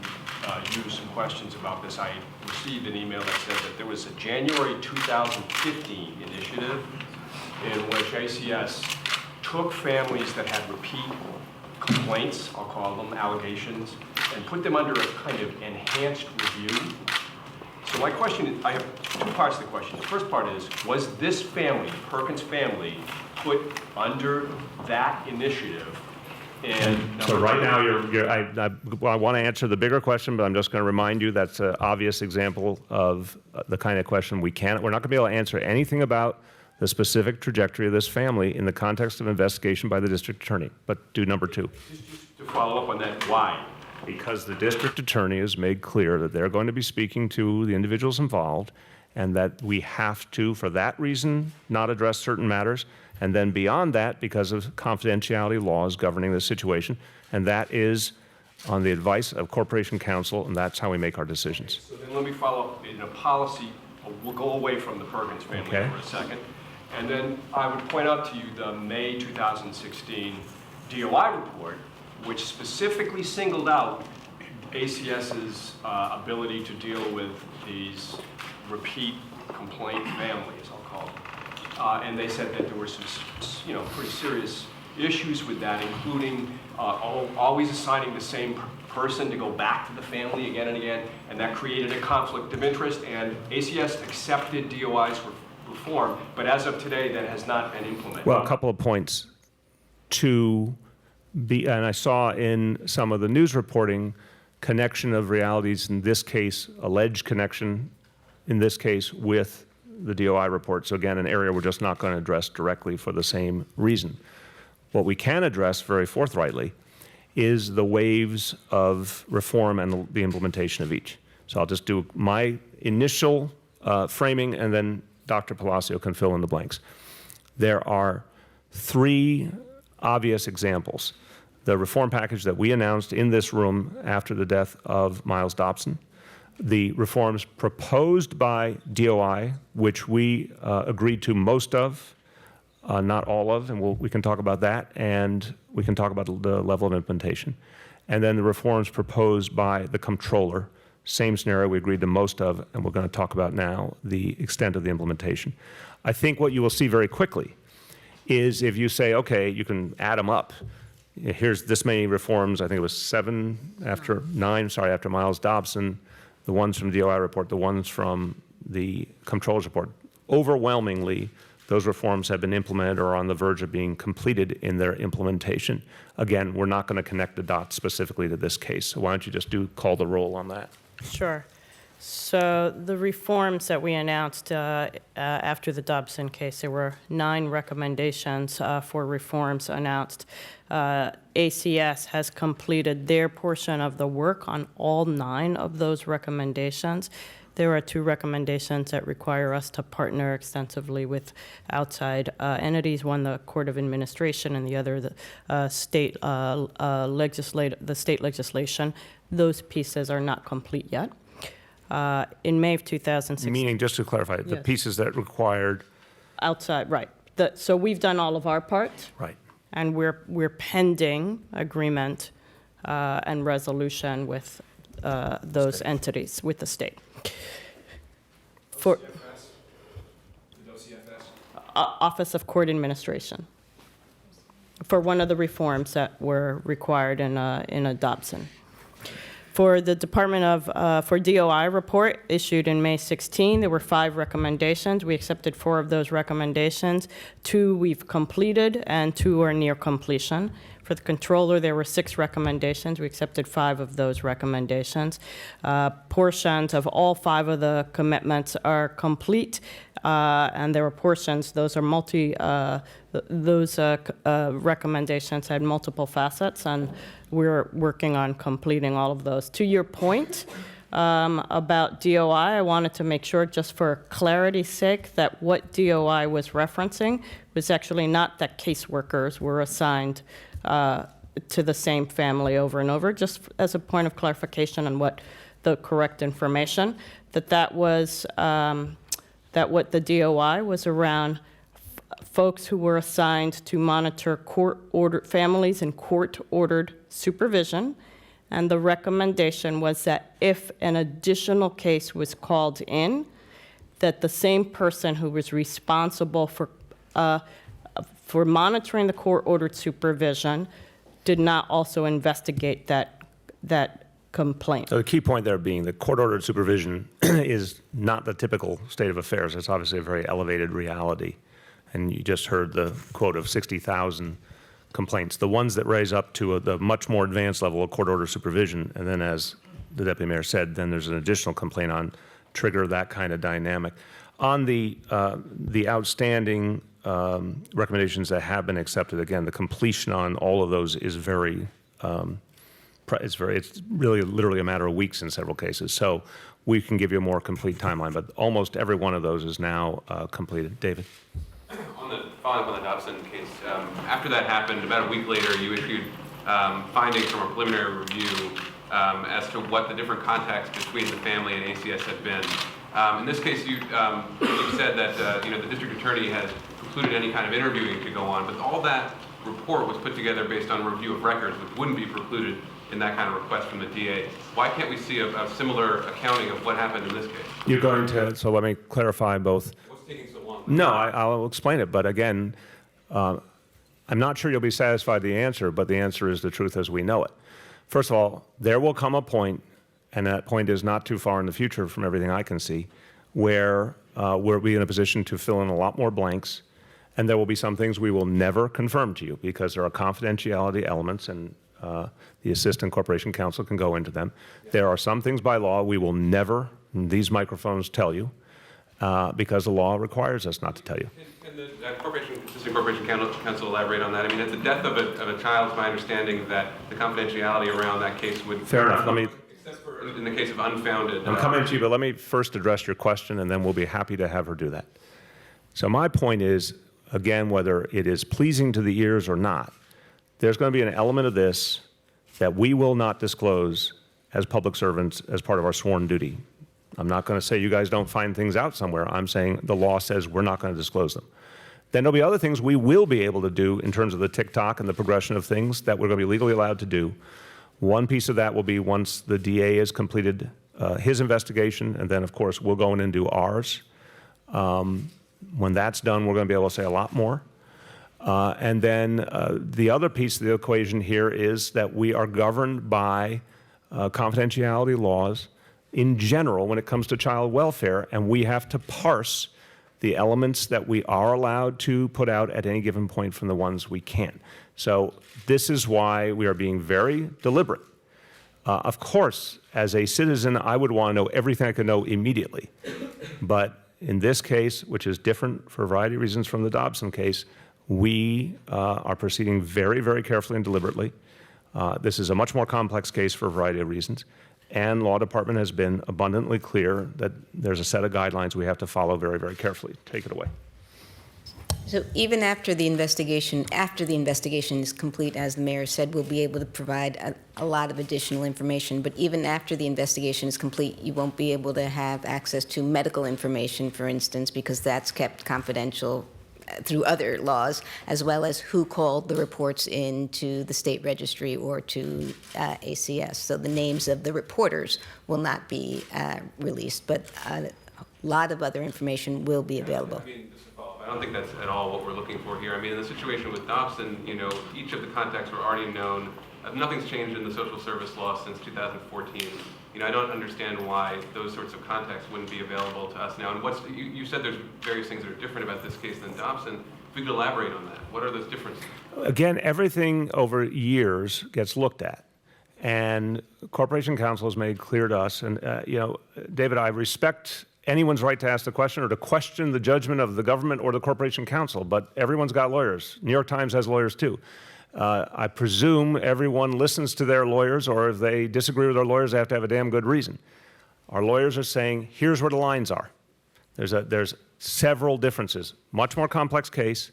you some questions about this, I received an email that said that there was a January 2015 initiative in which ACS took families that had repeat complaints, I'll call them allegations, and put them under a kind of enhanced review. So my question, I have two parts to the question. The first part is, was this family, Perkins family, put under that initiative? And So number right two- now, I want to answer the bigger question, but I'm just going to remind you that's an obvious example of the kind of question we're not going to be able to answer anything about the specific trajectory of this family in the context of investigation by the district attorney. But do number two. Just to follow up on that, why? Because the district attorney has made clear that they're going to be speaking to the individuals involved, and that we have to, for that reason, not address certain matters. And then beyond that, because of confidentiality laws governing the situation, and that is on the advice of Corporation Counsel, and that's how we make our decisions. So then let me follow up in a policy. We'll go away from the Perkins family Okay. for a second. And then I would point out to you the May 2016 DOI report, which specifically singled out ACS's ability to deal with these repeat complaint families, I'll call them. And they said that there were some, pretty serious issues with that, including always assigning the same person to go back to the family again and again, and that created a conflict of interest, and ACS accepted DOI's reform, but as of today, that has not been implemented. Well, a couple of points. And I saw in some of the news reporting, connection of realities, in this case, alleged connection, in this case, with the DOI report. So again, an area we're just not going to address directly for the same reason. What we can address very forthrightly is the waves of reform and the implementation of each. So I'll just do my initial framing, and then Dr. Blasio can fill in the blanks. There are three obvious examples. The reform package that we announced in this room after the death of Miles Dobson, the reforms proposed by DOI, which we agreed to most of, not all of, and we can talk about that, and we can talk about the level of implementation. And then the reforms proposed by the comptroller, same scenario we agreed to most of, and we're going to talk about now the extent of the implementation. I think what you will see very quickly is if you say, okay, you can add them up. Here's this many reforms, I think it was after Miles Dobson, the ones from the DOI report, the ones from the comptroller's report. Overwhelmingly, those reforms have been implemented or are on the verge of being completed in their implementation. Again, we're not going to connect the dots specifically to this case, so why don't you just call the roll on that? Sure. So the reforms that we announced after the Dobson case, there were 9 recommendations for reforms announced. ACS has completed their portion of the work on all 9 of those recommendations. There are 2 recommendations that require us to partner extensively with outside entities, one the Court of Administration and the other the state legislation. Those pieces are not complete yet. In May of 2016. Meaning, just to clarify, the Yes. pieces that required. Outside, right. So we've done all of our part. Right. And we're pending agreement and resolution with those entities, with the state. For Office of Court Administration, for one of the reforms that were required in a Dobson. For the for DOI report issued in May 16, there were 5 recommendations. We accepted 4 of those recommendations. 2 we've completed and 2 are near completion. For the controller, there were 6 recommendations. We accepted 5 of those recommendations. Portions of all 5 of the commitments are complete, and there were portions, those are those recommendations had multiple facets, and we're working on completing all of those. To your point about DOI, I wanted to make sure, just for clarity's sake, that what DOI was referencing was actually not that caseworkers were assigned to the same family over and over, just as a point of clarification on what the correct information, that was that what the DOI was around folks who were assigned to monitor families in court-ordered supervision, and the recommendation was that if an additional case was called in, that the same person who was responsible for monitoring the court-ordered supervision did not also investigate that complaint. So the key point there being that court-ordered supervision is not the typical state of affairs. It's obviously a very elevated reality. And you just heard the quote of 60,000 complaints. The ones that raise up to the much more advanced level of court-ordered supervision, and then as the deputy mayor said, then there's an additional complaint on trigger that kind of dynamic. On the outstanding recommendations that have been accepted, again, the completion on all of those is very, it's really literally a matter of weeks in several cases. So we can give you a more complete timeline, but almost every one of those is now completed. David? Following up on the Dobson case, after that happened, about a week later, you issued findings from a preliminary review as to what the different contacts between the family and ACS had been. In this case, you said that the district attorney has precluded any kind of interviewing to go on, but all that report was put together based on a review of records, which wouldn't be precluded in that kind of request from the DA. Why can't we see a similar accounting of what happened in this case? You're going to, so let me clarify both. What's taking so long? No, I'll explain it, but again, I'm not sure you'll be satisfied with the answer, but the answer is the truth as we know it. First of all, there will come a point, and that point is not too far in the future from everything I can see, where we'll be in a position to fill in a lot more blanks, and there will be some things we will never confirm to you because there are confidentiality elements, and the Assistant Corporation Counsel can go into them. There are some things by law we will never, in these microphones, tell you because the law requires us not to tell you. Can the Assistant Corporation Counsel elaborate on that? I mean, at the death of a child, it's my understanding that the confidentiality around that case would... Fair enough. Let me... Except for in the case of unfounded... I'm coming to you, but let me first address your question, and then we'll be happy to have her do that. So my point is, again, whether it is pleasing to the ears or not, there's going to be an element of this that we will not disclose as public servants as part of our sworn duty. I'm not going to say you guys don't find things out somewhere. I'm saying the law says we're not going to disclose them. Then there'll be other things we will be able to do in terms of the tick-tock and the progression of things that we're going to be legally allowed to do. One piece of that will be once the DA has completed his investigation, and then, of course, we'll go in and do ours. When that's done, we're going to be able to say a lot more. And then the other piece of the equation here is that we are governed by confidentiality laws in general when it comes to child welfare, and we have to parse the elements that we are allowed to put out at any given point from the ones we can't. So this is why we are being very deliberate. Of course, as a citizen, I would want to know everything I could know immediately. But in this case, which is different for a variety of reasons from the Dobson case, we are proceeding very, very carefully and deliberately. This is a much more complex case for a variety of reasons. And law department has been abundantly clear that there's a set of guidelines we have to follow very, very carefully. Take it away. So even after the investigation is complete, as the mayor said, we'll be able to provide a lot of additional information. But even after the investigation is complete, you won't be able to have access to medical information, for instance, because that's kept confidential through other laws, as well as who called the reports into the state registry or to ACS. So the names of the reporters will not be released, but a lot of other information will be available. I mean, just to follow up, I don't think that's at all what we're looking for here. I mean, in the situation with Dobson, each of the contacts were already known. Nothing's changed in the social service law since 2014. I don't understand why those sorts of contacts wouldn't be available to us now. And you said there's various things that are different about this case than Dobson. If we could elaborate on that, what are those differences? Again, everything over years gets looked at. And Corporation Counsel has made clear to us, and David, I respect anyone's right to ask the question or to question the judgment of the government or the Corporation Counsel, but everyone's got lawyers. New York Times has lawyers too. I presume everyone listens to their lawyers, or if they disagree with their lawyers, they have to have a damn good reason. Our lawyers are saying, here's where the lines are. There's several differences. Much more complex case,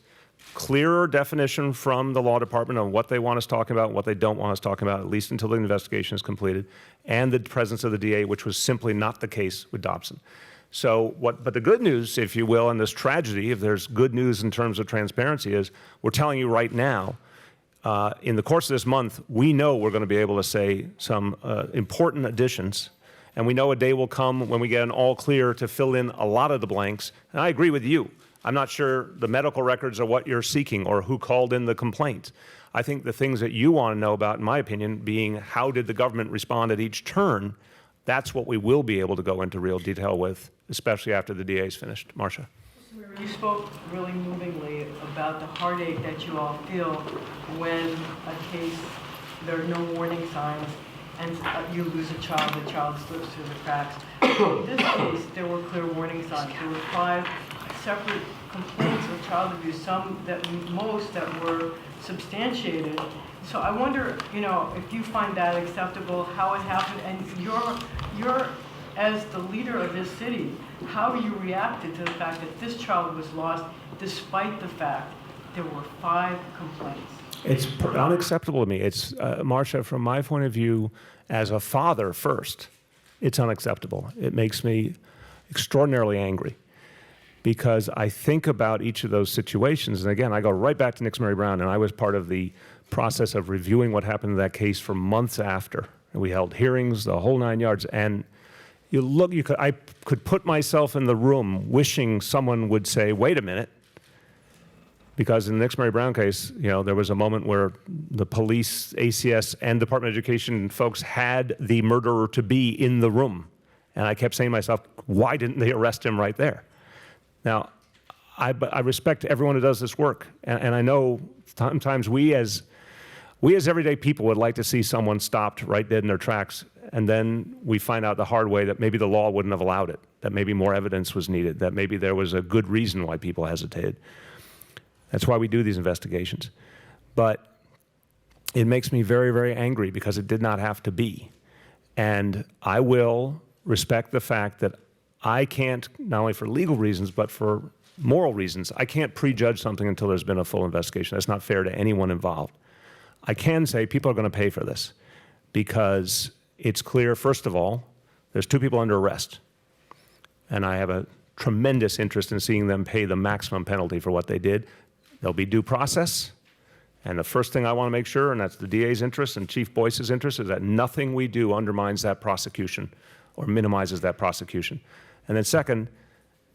clearer definition from the law department on what they want us talking about and what they don't want us talking about, at least until the investigation is completed, and the presence of the DA, which was simply not the case with Dobson. But the good news, if you will, in this tragedy, if there's good news in terms of transparency, is we're telling you right now, in the course of this month, we know we're going to be able to say some important additions, and we know a day will come when we get an all clear to fill in a lot of the blanks. And I agree with you. I'm not sure the medical records are what you're seeking or who called in the complaint. I think the things that you want to know about, in my opinion, being how did the government respond at each turn, that's what we will be able to go into real detail with, especially after the DA's finished. Marcia. You spoke really movingly about the heartache that you all feel when a case, there are no warning signs, and you lose a child, the child slips through the cracks. In this case, there were clear warning signs. There were 5 separate complaints of child abuse, most that were substantiated. So I wonder, if you find that acceptable, how it happened, and you're as the leader of this city, how you reacted to the fact that this child was lost despite the fact there were 5 complaints. It's unacceptable to me. It's, Marcia, from my point of view, as a father first, it's unacceptable. It makes me extraordinarily angry because I think about each of those situations. And again, I go right back to Nix Mary Brown, and I was part of the process of reviewing what happened in that case for months after. And we held hearings, the whole 9 yards. And I could put myself in the room wishing someone would say, wait a minute. Because in the Nix Mary Brown case, there was a moment where the police, ACS, and Department of Education folks had the murderer to be in the room. And I kept saying to myself, why didn't they arrest him right there? Now, I respect everyone who does this work. And I know sometimes we as everyday people would like to see someone stopped right dead in their tracks. And then we find out the hard way that maybe the law wouldn't have allowed it, that maybe more evidence was needed, that maybe there was a good reason why people hesitated. That's why we do these investigations. But it makes me very, very angry because it did not have to be. And I will respect the fact that I can't, not only for legal reasons, but for moral reasons, I can't prejudge something until there's been a full investigation. That's not fair to anyone involved. I can say people are going to pay for this because it's clear, first of all, there's 2 people under arrest. And I have a tremendous interest in seeing them pay the maximum penalty for what they did. There'll be due process. And the first thing I want to make sure, and that's the DA's interest and Chief Boyce's interest, is that nothing we do undermines that prosecution or minimizes that prosecution. And then second,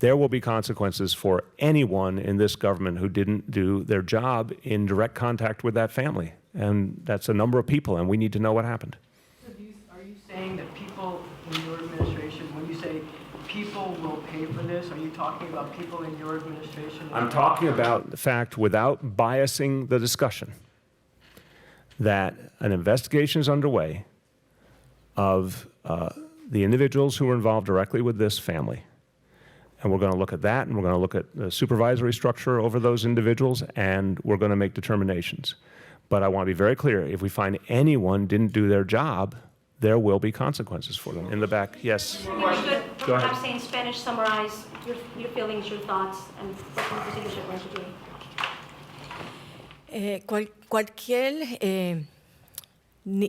there will be consequences for anyone in this government who didn't do their job in direct contact with that family. And that's a number of people, and we need to know what happened. So are you saying that people in your administration, when you say people will pay for this, are you talking about people in your administration? I'm talking about the fact, without biasing the discussion, that an investigation is underway of the individuals who were involved directly with this family. And we're going to look at that, and we're going to look at the supervisory structure over those individuals, and we're going to make determinations. But I want to be very clear, if we find anyone didn't do their job, there will be consequences for them. In the back, yes. Go ahead. Perhaps say in Spanish, summarize your feelings, your thoughts, and what the procedures you're going to do.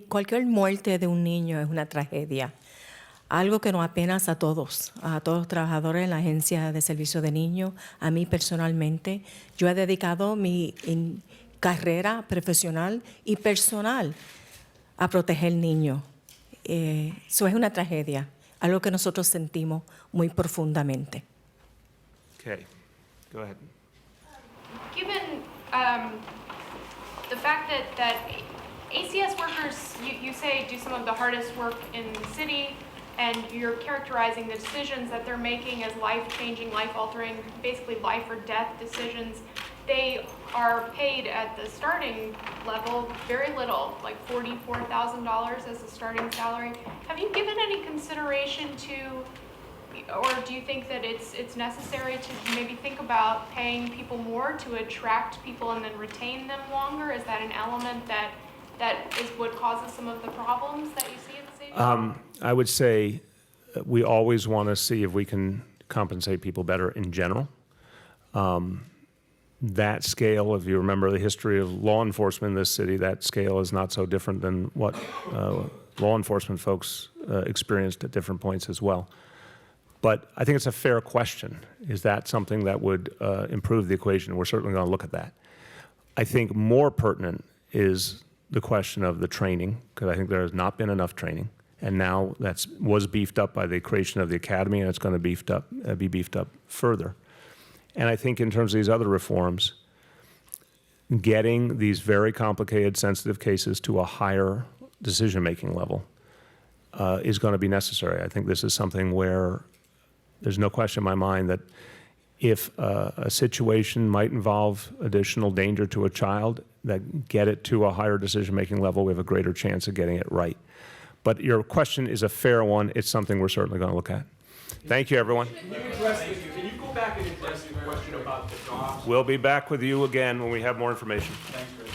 Cualquier muerte de un niño es una tragedia, algo que nos apenas a todos los trabajadores en la Agencia de Servicio de Niños, a mí personalmente. Yo he dedicado mi carrera profesional y personal a proteger niños. Eso es una tragedia, algo que nosotros sentimos muy profundamente. Okay, go ahead. Given the fact that ACS workers, you say, do some of the hardest work in the city, and you're characterizing the decisions that they're making as life-changing, life-altering, basically life or death decisions. They are paid at the starting level very little, like $44,000 as a starting salary. Have you given any consideration to, or do you think that it's necessary to maybe think about paying people more to attract people and then retain them longer? Is that an element that is what causes some of the problems that you see in the city? I would say we always want to see if we can compensate people better in general. That scale, if you remember the history of law enforcement in this city, that scale is not so different than what law enforcement folks experienced at different points as well. But I think it's a fair question. Is that something that would improve the equation? We're certainly going to look at that. I think more pertinent is the question of the training, because I think there has not been enough training. And now that was beefed up by the creation of the academy, and it's going to be beefed up further. And I think in terms of these other reforms, getting these very complicated, sensitive cases to a higher decision-making level is going to be necessary. I think this is something where there's no question in my mind that if a situation might involve additional danger to a child, that get it to a higher decision-making level, we have a greater chance of getting it right. But your question is a fair one. It's something we're certainly going to look at. Thank you, everyone. Can you go back and address the question about the dogs? We'll be back with you again when we have more information. Thanks, Rich.